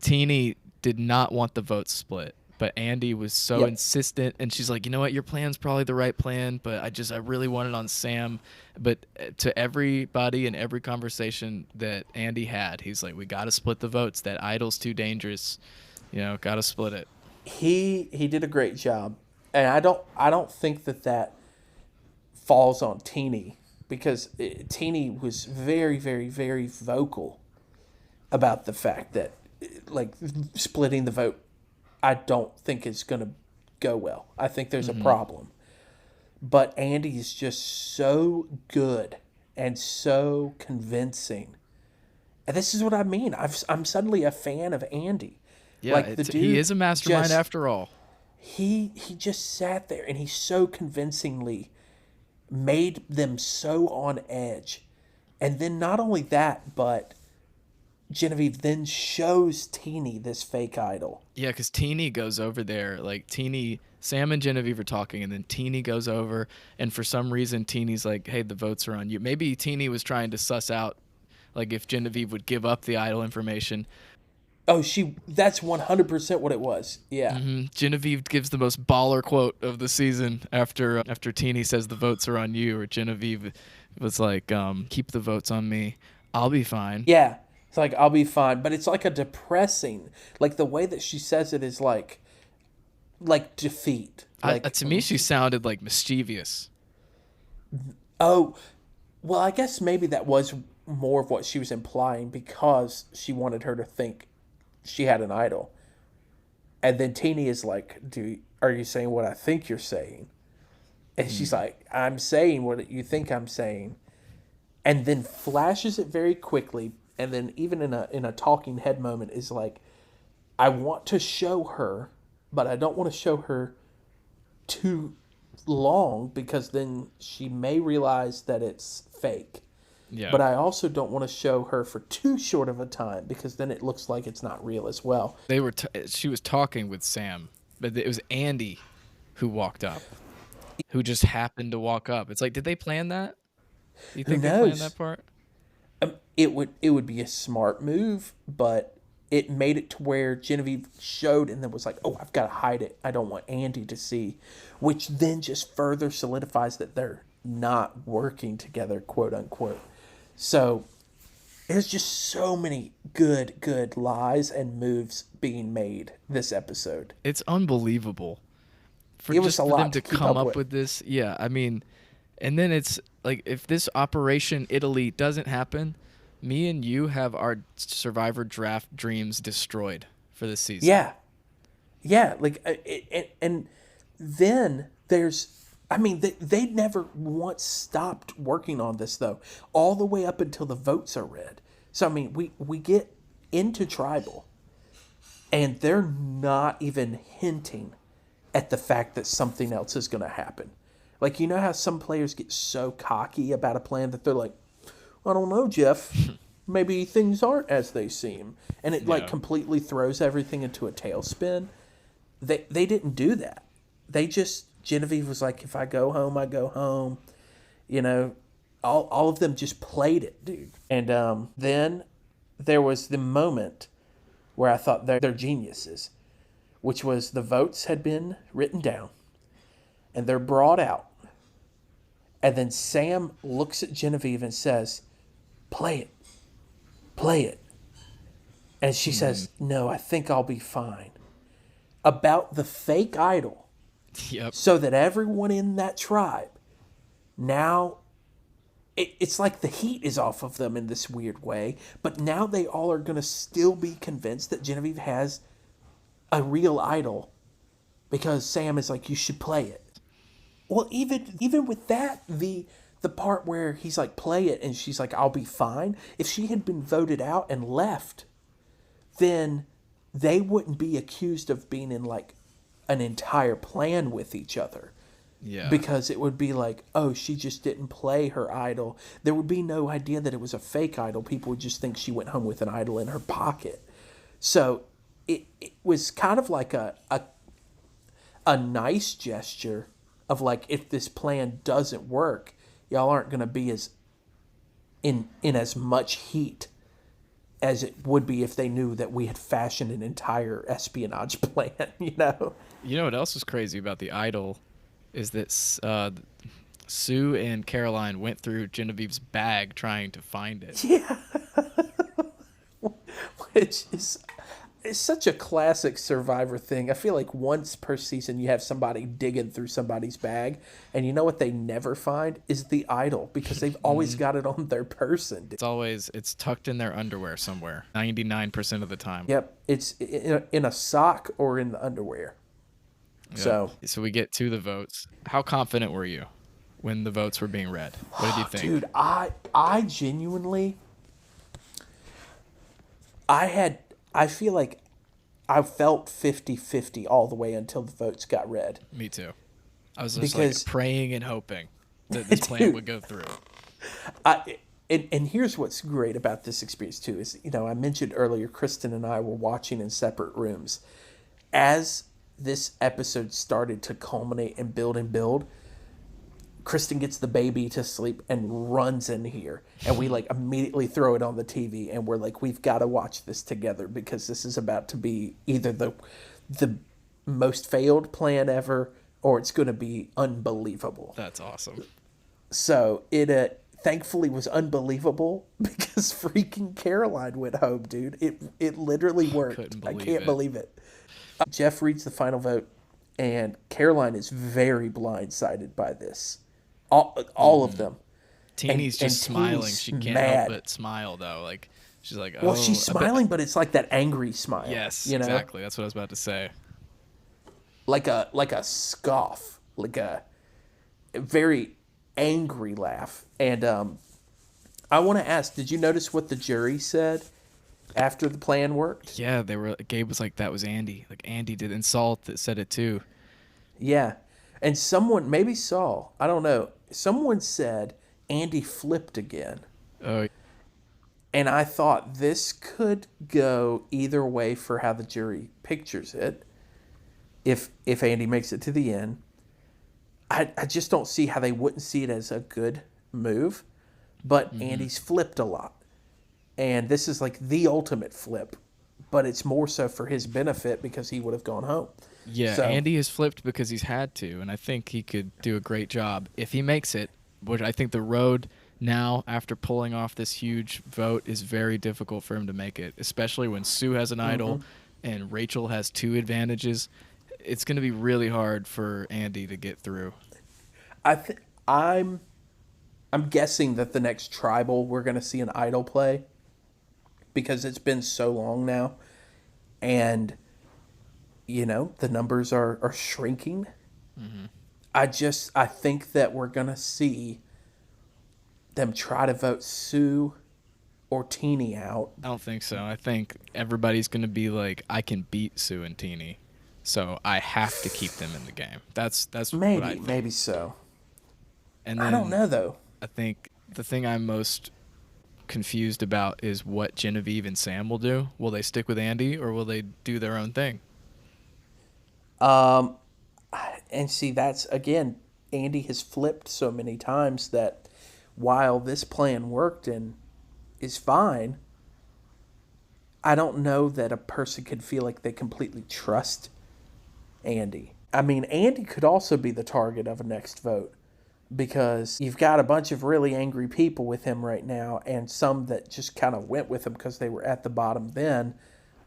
Teeny did not want the vote split, but Andy was so insistent, and she's like, you know what, your plan's probably the right plan, but I really want it on Sam. But to everybody in every conversation that Andy had, he's like, we got to split the votes. That idol's too dangerous. Got to split it. He did a great job, and I don't think that falls on Teeny, because Teeny was very, very, very vocal about the fact that like splitting the vote, I don't think is going to go well. I think there's a problem. But Andy is just so good and so convincing. And this is what I mean. I'm suddenly a fan of Andy. Yeah, like the dude he is a mastermind after all. He just sat there and he so convincingly made them so on edge. And then not only that, but Genevieve then shows Teeny this fake idol. Yeah, because Teeny goes over there. Like, Sam and Genevieve are talking, and then Teeny goes over, and for some reason, Teeny's like, hey, the votes are on you. Maybe Teeny was trying to suss out, like, if Genevieve would give up the idol information. Oh, that's 100% what it was. Yeah. Mm-hmm. Genevieve gives the most baller quote of the season after Teeny says the votes are on you, or Genevieve was like, keep the votes on me. I'll be fine. Yeah. It's like, I'll be fine. But it's like a depressing, like the way that she says it is like defeat. Like, to me, she sounded like mischievous. Oh, well, I guess maybe that was more of what she was implying, because she wanted her to think she had an idol. And then Teeny is like, are you saying what I think you're saying? And she's like, I'm saying what you think I'm saying. And then flashes it very quickly. And then even in a talking head moment is like, I want to show her, but I don't want to show her too long, because then she may realize that it's fake. Yeah. But I also don't want to show her for too short of a time, because then it looks like it's not real as well. She was talking with Sam, but it was Andy who walked up, who just happened to walk up. It's like, did they plan that? You think they planned that part? It would be a smart move, but it made it to where Genevieve showed and then was like, oh, I've got to hide it. I don't want Andy to see, which then just further solidifies that they're not working together, quote unquote. So there's just so many good lies and moves being made this episode. It's unbelievable. For them to come up with this. Yeah, I mean, and then it's like, if this Operation Italy doesn't happen, me and you have our Survivor draft dreams destroyed for this season. Yeah. Like, and then I mean, they never once stopped working on this, though, all the way up until the votes are read. So, I mean, we get into tribal, and they're not even hinting at the fact that something else is going to happen. Like, you know how some players get so cocky about a plan that they're like, I don't know, Jeff. Maybe things aren't as they seem. And it, like, completely throws everything into a tailspin. They didn't do that. They just, Genevieve was like, if I go home, I go home. You know, all of them just played it, dude. And then there was the moment where I thought they're geniuses, which was the votes had been written down and they're brought out. And then Sam looks at Genevieve and says, play it. Play it. And she says, no, I think I'll be fine. About the fake idol. Yep. So that everyone in that tribe now, it's like the heat is off of them in this weird way. But now they all are going to still be convinced that Genevieve has a real idol because Sam is like, you should play it. Well, even with that, the part where he's like, play it, and she's like, I'll be fine. If she had been voted out and left, then they wouldn't be accused of being in like an entire plan with each other. Yeah. Because it would be like, oh, she just didn't play her idol. There would be no idea that it was a fake idol. People would just think she went home with an idol in her pocket. So it was kind of like a nice gesture of like, if this plan doesn't work, y'all aren't going to be as in as much heat as it would be if they knew that we had fashioned an entire espionage plan, you know? You know what else is crazy about the idol is that Sue and Caroline went through Genevieve's bag trying to find it. Yeah. Which is it's such a classic Survivor thing. I feel like once per season you have somebody digging through somebody's bag, and you know what they never find is the idol because they've always got it on their person. It's tucked in their underwear somewhere 99% of the time. Yep, it's in a sock or in the underwear. Yep. So we get to the votes. How confident were you when the votes were being read? What did you think? Dude, I genuinely I feel like I felt 50-50 all the way until the votes got read. Me too. I was just like praying and hoping that this plan would go through. And here's what's great about this experience too is, you know, I mentioned earlier Kristen and I were watching in separate rooms. As this episode started to culminate and build, Kristen gets the baby to sleep and runs in here, and we like immediately throw it on the TV, and we're like, we've got to watch this together because this is about to be either the most failed plan ever, or it's going to be unbelievable. That's awesome. So it thankfully was unbelievable because freaking Caroline went home, dude. It literally worked. I can't believe it. Jeff reads the final vote, and Caroline is very blindsided by this. All of them. Teeny's just smiling. She can't help but smile, though. Like she's like, oh. Well, she's smiling, but it's like that angry smile. Yes, you know? Exactly. That's what I was about to say. Like a scoff, like a very angry laugh. And I want to ask, did you notice what the jury said after the plan worked? Yeah, Gabe was like, that was Andy. Like Andy did, and Saul said it too. Yeah. And someone, maybe Saul, I don't know, someone said Andy flipped again. Oh. And I thought this could go either way for how the jury pictures it. If Andy makes it to the end, I just don't see how they wouldn't see it as a good move. But Andy's flipped a lot. And this is like the ultimate flip. But it's more so for his benefit because he would have gone home. Yeah, so, Andy has flipped because he's had to, and I think he could do a great job if he makes it, which I think the road now, after pulling off this huge vote, is very difficult for him to make it, especially when Sue has an idol and Rachel has 2 advantages. It's going to be really hard for Andy to get through. I'm guessing that the next tribal we're going to see an idol play because it's been so long now, and you know, the numbers are shrinking. I think that we're going to see them try to vote Sue or Teeny out. I don't think so. I think everybody's going to be like, I can beat Sue and Teeny, so I have to keep them in the game. That's Maybe, what I think. maybe so. And then I don't know, though. I think the thing I'm most confused about is what Genevieve and Sam will do. Will they stick with Andy, or will they do their own thing? And see, that's, again, Andy has flipped so many times that while this plan worked and is fine, I don't know that a person could feel like they completely trust Andy. I mean, Andy could also be the target of a next vote because you've got a bunch of really angry people with him right now and some that just kind of went with him because they were at the bottom then.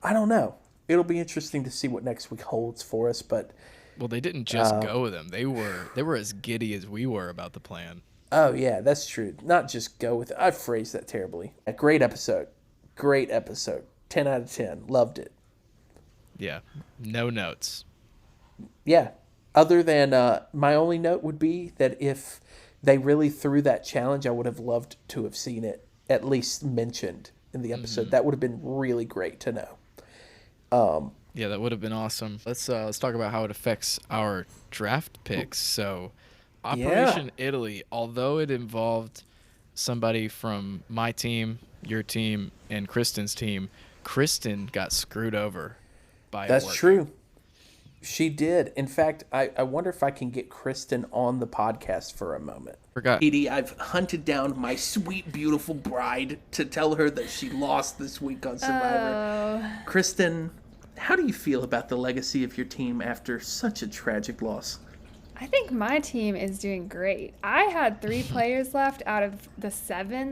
I don't know. It'll be interesting to see what next week holds for us, but... Well, they didn't just go with him. They were as giddy as we were about the plan. Oh, yeah, that's true. Not just go with it. I phrased that terribly. A great episode. Great episode. 10 out of 10. Loved it. Yeah. No notes. Yeah. Other than my only note would be that if they really threw that challenge, I would have loved to have seen it at least mentioned in the episode. Mm-hmm. That would have been really great to know. Yeah, that would have been awesome. Let's talk about how it affects our draft picks. So, Operation Italy, although it involved somebody from my team, your team, and Kristen's team, Kristen got screwed over by That's true. She did. In fact, I wonder if I can get Kristen on the podcast for a moment. Forgot. Edie, I've hunted down my sweet, beautiful bride to tell her that she lost this week on Survivor. Kristen, how do you feel about the legacy of your team after such a tragic loss? I think my team is doing great. I had 3 players left out of the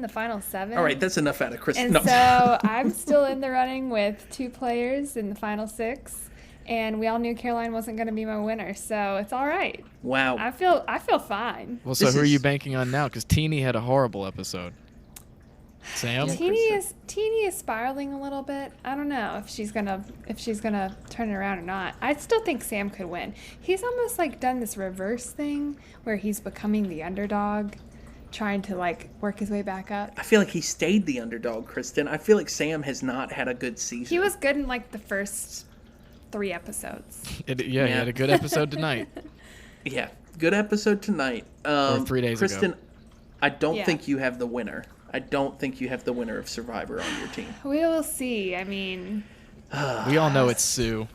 final 7. All right, that's enough out of Kristen. And so I'm still in the running with 2 players in the final 6. And we all knew Caroline wasn't going to be my winner, so it's all right. Wow. I feel fine. Well, so who are you banking on now? Because Teeny had a horrible episode. Sam? Teeny is spiraling a little bit. I don't know if she's gonna turn it around or not. I still think Sam could win. He's almost like done this reverse thing where he's becoming the underdog, trying to like work his way back up. I feel like he stayed the underdog, Kristen. I feel like Sam has not had a good season. He was good in like the first 3 episodes. He had a good episode tonight. Yeah, good episode tonight. Or 3 days Kristen, ago. I don't think you have the winner. I don't think you have the winner of Survivor on your team. We will see. I mean... we all know it's Sue.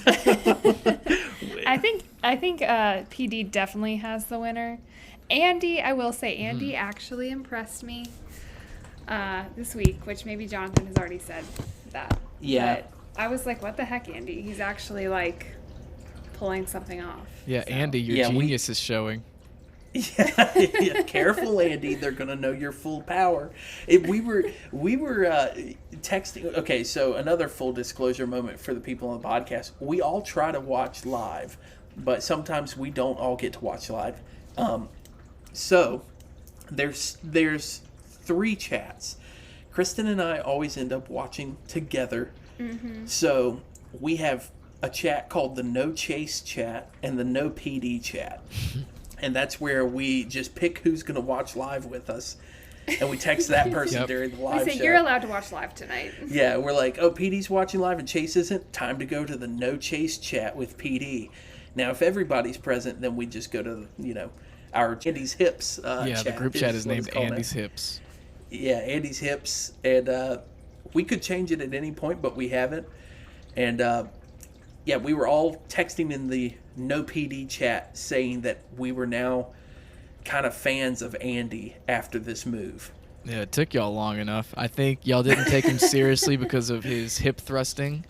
I think PD definitely has the winner. Andy, I will say, Andy actually impressed me this week, which maybe Jonathan has already said that. Yeah. But I was like, what the heck, Andy? He's actually, like, pulling something off. Yeah, so. Andy, your genius is showing. Yeah, careful, Andy. They're gonna know your full power. We were texting. Okay, so another full disclosure moment for the people on the podcast. We all try to watch live, but sometimes we don't all get to watch live. So there's 3 chats. Kristen and I always end up watching together. Mm-hmm. So we have a chat called the No Chase chat and the No PD chat. And that's where we just pick who's going to watch live with us. And we text that person during the live show. We say, you're allowed to watch live tonight. Yeah, we're like, oh, PD's watching live and Chase isn't? Time to go to the No Chase chat with PD. Now, if everybody's present, then we just go to, our Andy's Hips chat. The group chat is named Andy's Hips. Yeah, Andy's Hips. And we could change it at any point, but we haven't. And, we were all texting in the No PD chat saying that we were now kind of fans of Andy after this move. Yeah, it took y'all long enough. I think y'all didn't take him seriously because of his hip thrusting,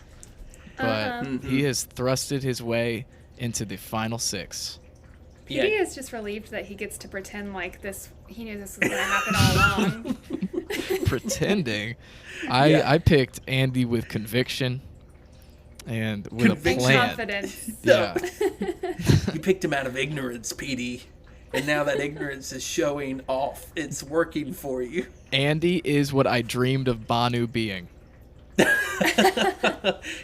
but he has thrusted his way into the final 6. PD is just relieved that he gets to pretend like this. He knew this was going to happen all along. Pretending? I picked Andy with conviction. And with a plan. Confidence. Yeah. You picked him out of ignorance, PD. And now that ignorance is showing off. It's working for you. Andy is what I dreamed of Banu being.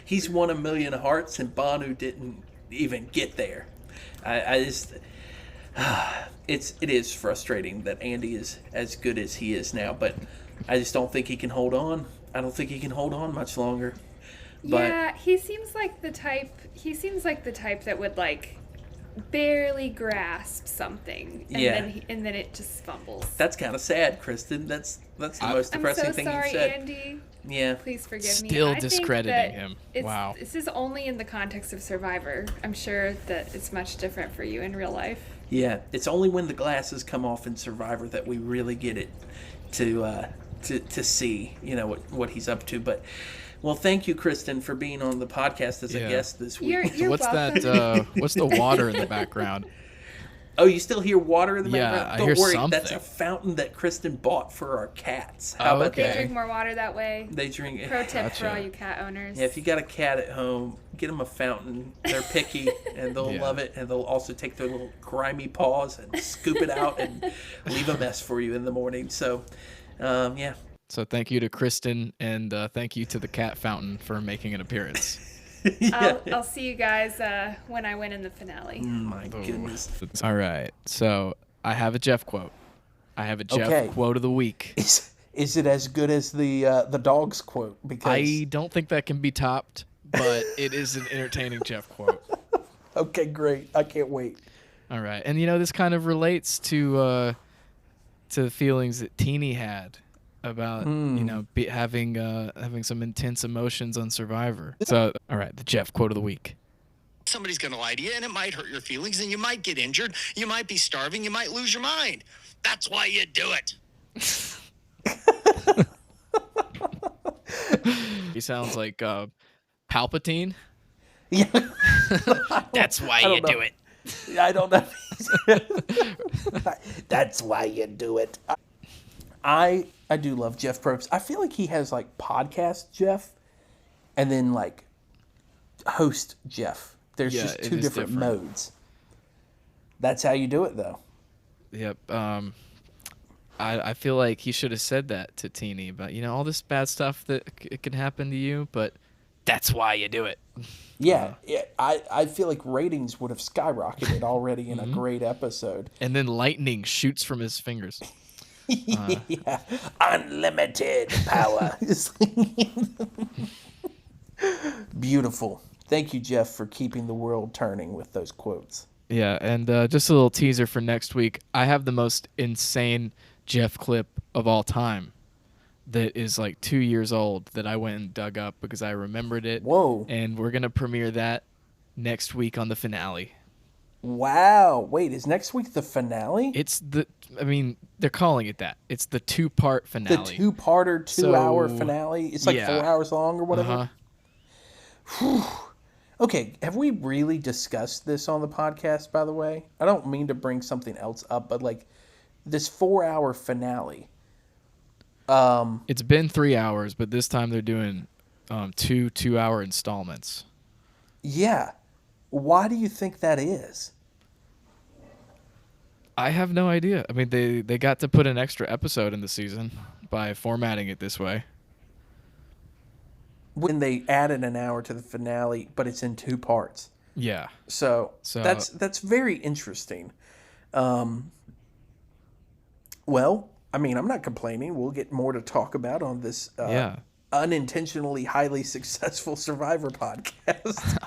He's won 1,000,000 hearts, and Banu didn't even get there. I just it is frustrating that Andy is as good as he is now, but I just don't think he can hold on. I don't think he can hold on much longer. But Yeah, he seems like the type. He seems like the type that would like barely grasp something, and Yeah. then it just fumbles. that's kind of sad, Kristen. That's the most I'm depressing so thing sorry, you've said. Andy. Yeah. Please forgive me. Still I think discrediting that him. it's- Wow. This is only in the context of Survivor. I'm sure that it's much different for you in real life. Yeah, it's only when the glasses come off in Survivor that we really get it to see, what he's up to. But well, thank you, Kristen, for being on the podcast as a Yeah. guest this week. You're What's welcome. that? What's the water in the background? Oh, you still hear water in the Yeah, background? I Don't hear worry, something. that's a fountain that Kristen bought for our cats. How about They okay. that? drink more water that way. They drink. Pro tip for Gotcha. all you cat owners. Yeah, if you got a cat at home, get them a fountain. They're picky and they'll Yeah. love it, and they'll also take their little grimy paws and scoop it out and leave a mess for you in the morning. So, yeah. So thank you to Kristen, and thank you to the cat fountain for making an appearance. I'll see you guys when I win in the finale. My goodness. All right. So I have a Jeff quote. I have a Jeff Okay. quote of the week. Is it as good as the dog's quote? Because I don't think that can be topped, but it is an entertaining Jeff quote. okay, great. I can't wait. All right. And this kind of relates to the feelings that Teeny had about having some intense emotions on Survivor. So, all right, the Jeff quote of the week. Somebody's going to lie to you, and it might hurt your feelings, and you might get injured. You might be starving. You might lose your mind. That's why you do it. He sounds like Palpatine. Yeah. That's why I you don't know. do it. I don't know. That's why you do it. I do love Jeff Probst. I feel like he has like podcast Jeff and then like host Jeff. There's Yeah, just it two is different different. modes. That's how you do it though. Yep. I feel like he should have said that to Teeny about all this bad stuff that it can happen to you, but that's why you do it. Yeah, I feel like ratings would have skyrocketed already in a great episode. And then lightning shoots from his fingers. Yeah, unlimited power. Beautiful. Thank you, Jeff, for keeping the world turning with those quotes. Yeah, and just a little teaser for next week. I have the most insane Jeff clip of all time that is like 2 years old that I went and dug up because I remembered it. Whoa. And we're going to premiere that next week on the finale. Wow. Wait, is next week the finale? They're calling it that. It's the 2-part The finale. two-parter, 2-hour So, finale? It's like yeah. 4 hours long or whatever? Uh-huh. Okay, have we really discussed this on the podcast, by the way? I don't mean to bring something else up, but like this 4-hour finale. It's been 3 hours, but this time they're doing 2 2-hour installments. Yeah. Why do you think that is? I have no idea. I mean, they got to put an extra episode in the season by formatting it this way. When they added an hour to the finale, but it's in 2 parts. Yeah. So So- that's very interesting. Well, I mean, I'm not complaining. We'll get more to talk about on this Yeah. unintentionally highly successful Survivor podcast.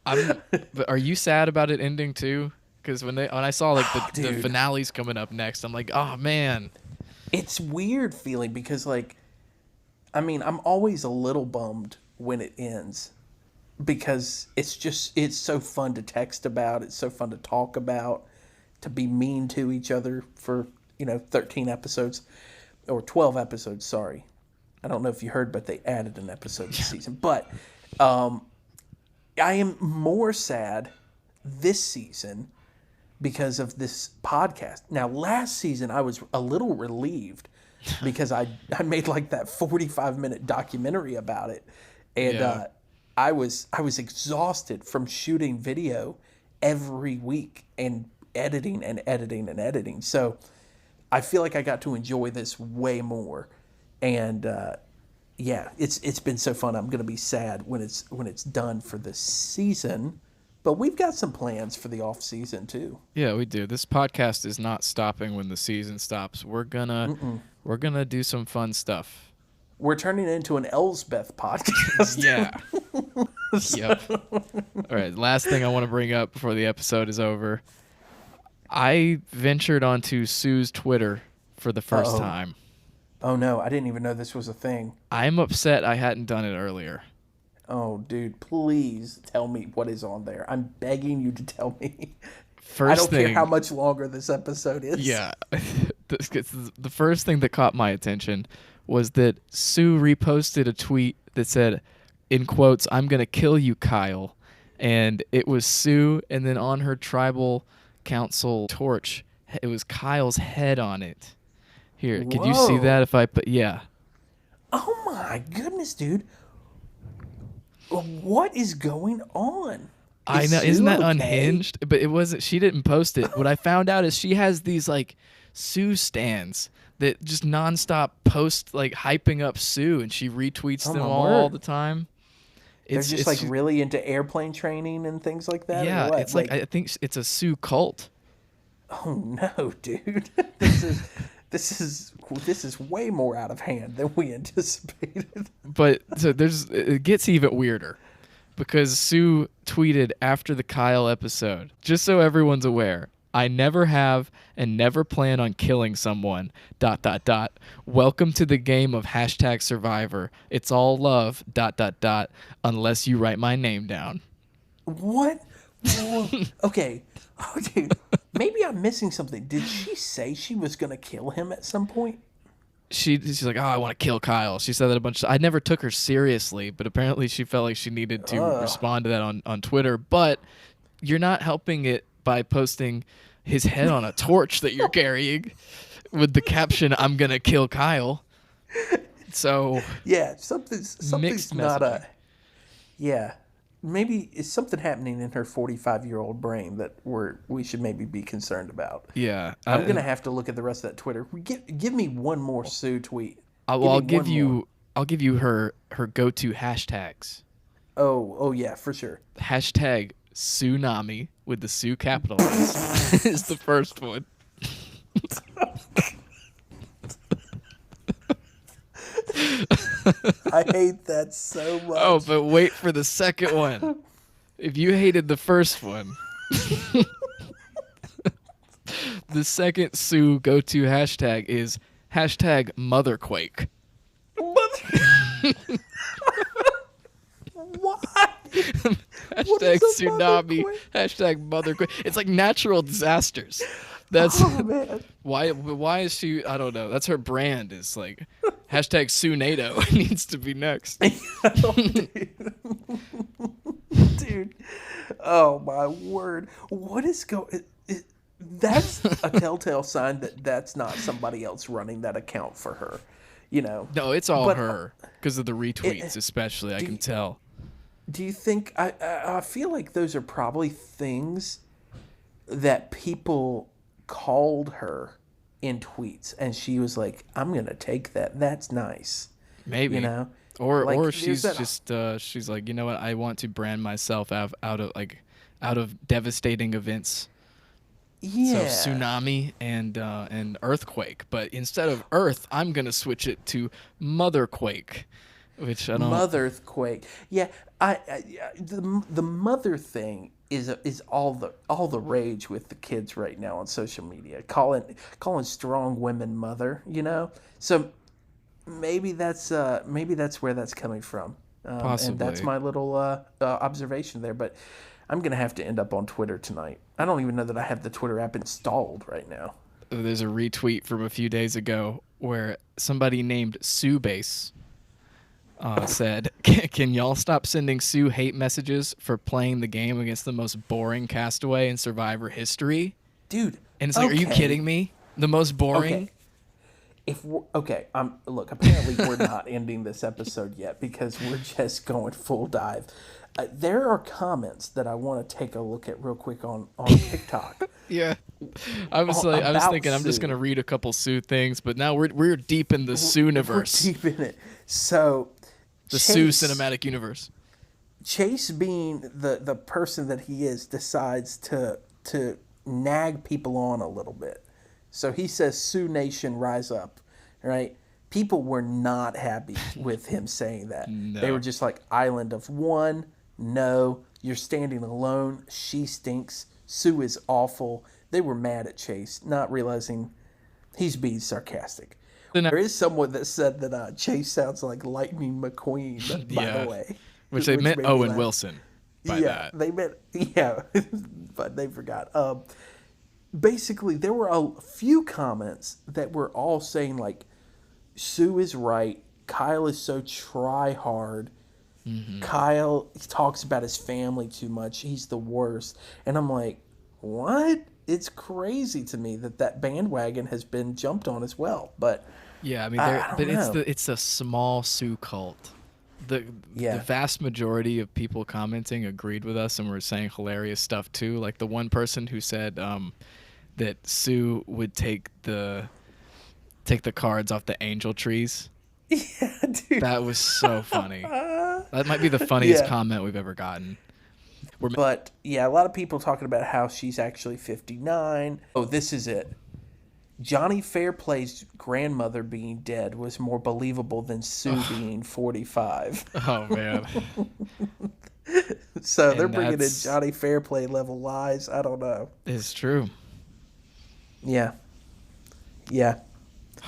But are you sad about it ending too? Because when I saw like the Dude. finale's coming up next, I'm like, oh man. It's weird feeling because, like, I mean, I'm always a little bummed when it ends because it's so fun to text about. It's so fun to talk about, to be mean to each other for, 13 episodes or 12 episodes. Sorry. I don't know if you heard, but they added an episode this season. But I am more sad this season because of this podcast. Now, last season, I was a little relieved because I made like that 45-minute documentary about it. And Yeah. I was exhausted from shooting video every week and editing and editing and editing. So I feel like I got to enjoy this way more. And yeah, it's been so fun. I'm going to be sad when it's done for this season. But we've got some plans for the off season too. Yeah, we do. This podcast is not stopping when the season stops. We're gonna do some fun stuff. We're turning it into an Elsbeth podcast. Yeah. Yep. All right. Last thing I want to bring up before the episode is over. I ventured onto Sue's Twitter for the first time. Oh no, I didn't even know this was a thing. I'm upset I hadn't done it earlier. Oh, dude, please tell me what is on there. I'm begging you to tell me. First I don't thing, care how much longer this episode is. Yeah. The first thing that caught my attention was that Sue reposted a tweet that said, in quotes, "I'm going to kill you, Kyle." And it was Sue, and then on her tribal council torch, it was Kyle's head on it. Here, could you see that if I put, yeah. Oh my goodness, dude. What is going on? I know, isn't that unhinged? But it wasn't, she didn't post it. What I found out is she has these like Sue stands that just nonstop post like hyping up Sue, and she retweets them all the time. They're just like really into airplane training and things like that. Yeah, it's like I think it's a Sue cult. Oh no, dude! This is way more out of hand than we anticipated. But so it gets even weirder because Sue tweeted after the Kyle episode, just so everyone's aware, "I never have and never plan on killing someone. ... Welcome to the game of #Survivor. It's all love ... unless you write my name down." What? Okay. Maybe I'm missing something. Did she say she was going to kill him at some point? She's like, "Oh, I want to kill Kyle." She said that a bunch. I never took her seriously, but apparently she felt like she needed to respond to that on Twitter. But you're not helping it by posting his head on a torch that you're carrying with the caption, "I'm gonna kill Kyle." So yeah, something's not yeah. Maybe it's something happening in her 45-year-old brain that we should maybe be concerned about. Yeah, I'm gonna have to look at the rest of that Twitter. Give me one more Sue tweet. I'll give you her go-to hashtags. Oh yeah, for sure. #Tsunami with the Sue capitalized is the first one. I hate that so much. Oh, but wait for the second one. If you hated the first one, the second Sue go-to hashtag is #Motherquake. What? #Tsunami. #Motherquake. It's like natural disasters. That's why is she? I don't know. That's her brand. Is like #Sunado needs to be next. Dude. Oh my word! What is going? That's a telltale sign that that's not somebody else running that account for her. You know. No, it's all her because of the retweets, especially. I can tell. Do you think I feel like those are probably things that people called her in tweets, and she was like, "I'm gonna take that. That's nice." Maybe, you know, or she's just she's like, you know what? I want to brand myself out of devastating events. Yeah. So tsunami and earthquake, but instead of earth, I'm gonna switch it to motherquake, which I don't. Motherquake. Yeah, the mother thing is all the rage with the kids right now on social media, calling strong women mother. You know, so maybe that's where that's coming from. Possibly. And that's my little observation there, but. I'm going to have to end up on Twitter tonight. I don't even know that I have the Twitter app installed right now. There's a retweet from a few days ago where somebody named Subase said, "Can y'all stop sending Sue hate messages for playing the game against the most boring castaway in Survivor history?" Dude. And it's like, Are you kidding me? The most boring? Okay. Look, apparently we're not ending this episode yet because we're just going full dive. There are comments that I want to take a look at real quick on TikTok. Yeah, I was thinking I'm just gonna read a couple Sue things, but now we're deep in the Sue-niverse. We're deep in it. So the Sue cinematic universe. Chase, being the person that he is, decides to nag people on a little bit. So he says, "Sioux Nation, rise up!" Right? People were not happy with him saying that. No. They were just like, "Island of One, no, you're standing alone. She stinks. Sue is awful." They were mad at Chase, not realizing he's being sarcastic. There is someone that said that Chase sounds like Lightning McQueen, by the way. Which they meant made me Owen laugh. Wilson by that. They meant, but they forgot. Basically, there were a few comments that were all saying, like, Sue is right. Kyle is so try-hard. Mm-hmm. Kyle talks about his family too much. He's the worst. And I'm like, what? It's crazy to me that bandwagon has been jumped on as well. But Yeah, I mean, I don't know. it's a small Sioux cult. The vast majority of people commenting agreed with us and were saying hilarious stuff too. Like the one person who said that Sue would take the cards off the angel trees. Yeah, dude. That was so funny. That might be the funniest Yeah. comment we've ever gotten. But yeah, a lot of people talking about how she's actually 59. Oh, this is it. Johnny Fairplay's grandmother being dead was more believable than Sue being 45. Oh man. So they're And bringing in that's- Johnny Fairplay level lies. I don't know. It's true. Yeah. Yeah.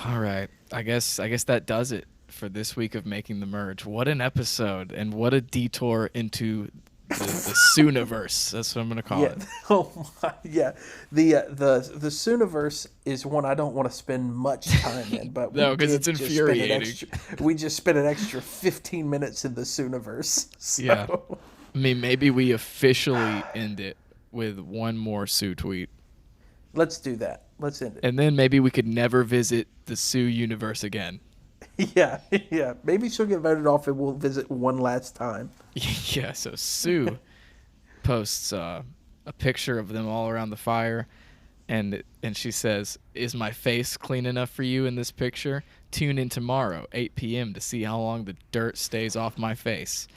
All right. I guess that does it for this week of Making the Merge. What an episode, and what a detour into the Sooniverse. That's what I'm gonna call Yeah. it. Oh my. Yeah. The Sooniverse is one I don't want to spend much time in, but we No, 'cause did it's just spend an infuriating. extra- we just spent an extra 15 minutes in the Sooniverse. So. Yeah. I mean, maybe we officially end it with one more Sue tweet, Let's do that. Let's end it. and then maybe we could never visit the Sue universe again. Yeah, yeah. Maybe she'll get voted off and we'll visit one last time. Yeah. So Sue posts a picture of them all around the fire, and she says, "Is my face clean enough for you in this picture? Tune in tomorrow, 8 p.m. to see how long the dirt stays off my face.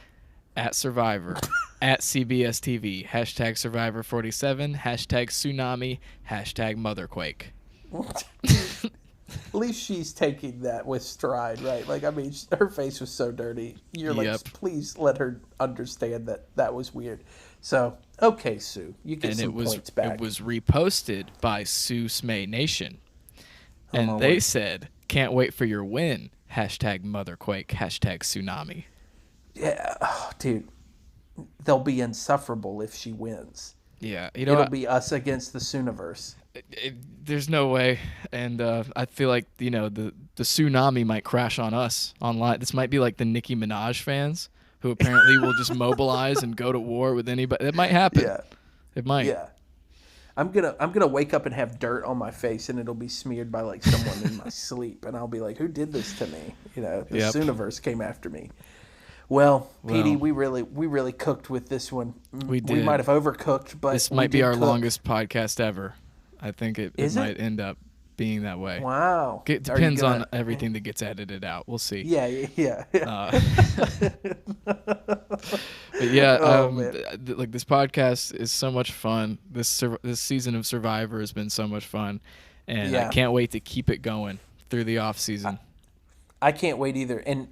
At Survivor, at CBS TV, hashtag Survivor47, hashtag Tsunami, hashtag Motherquake." At least she's taking that with stride, right? Like, I mean, her face was so dirty. You're like, Yep. please let her understand that was weird. So, okay, Sue, you get And some points back. it was reposted by Sue Smay Nation. And my they word. said, "Can't wait for your win, hashtag Motherquake, hashtag Tsunami." Yeah, oh, dude, they'll be insufferable if she wins. Yeah, you know, It'll be us against the Sooniverse. there's no way, and I feel like the tsunami might crash on us online. This might be like the Nicki Minaj fans who apparently will just mobilize and go to war with anybody. It might happen. Yeah, It might. yeah. I'm gonna wake up and have dirt on my face, and it'll be smeared by like someone in my sleep, and I'll be like, "Who did this to me?" The Yep. Sooniverse came after me. Well, Petey, Well. we really cooked with this one. We We did. might have overcooked, but This we might be did our cook. longest podcast ever. I think it Is it? might end up being that way. Wow. It Are you depends on gonna- everything that gets edited out. We'll see. Yeah, yeah. But yeah, Oh, man. like this podcast is so much fun. This season of Survivor has been so much fun, and I Yeah. can't wait to keep it going through the off season. I can't wait either. And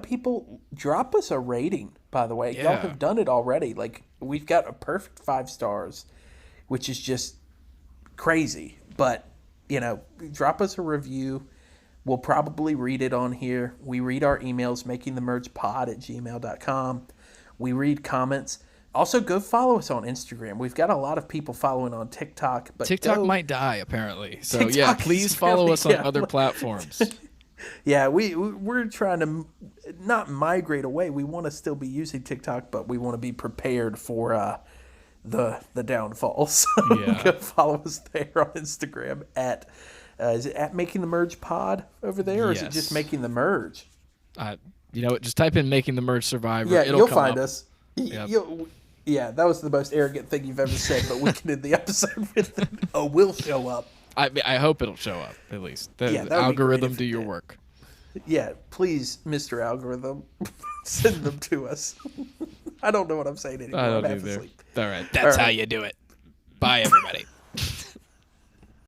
people, drop us a rating, by the way. Y'all Yeah. have done it already. Like, we've got a perfect 5 stars, which is just crazy. But, drop us a review. We'll probably read it on here. We read our emails, makingthemergepod@gmail.com. We read comments. Also, go follow us on Instagram. We've got a lot of people following on TikTok. But TikTok go- might die apparently, so TikTok yeah, is please follow really- us on yeah. other platforms. Yeah, we're trying to not migrate away. We want to still be using TikTok, but we want to be prepared for the downfall. So Yeah. go follow us there on Instagram at is it at Making the Merge Pod over there, or is it Yes. just Making the Merge? You know what? Just type in "Making the Merge Survivor." Yeah, It'll you'll come find up. us. Yep. Yeah, that was the most arrogant thing you've ever said, but we can end the episode with we'll show up. I hope it'll show up at least. The Yeah, that would be great algorithm if do it your did. work. Yeah, please, Mr. Algorithm, send them to us. I don't know what I'm saying anymore. I I'm don't half either. asleep. All right. That's All how right. you do it. Bye, everybody.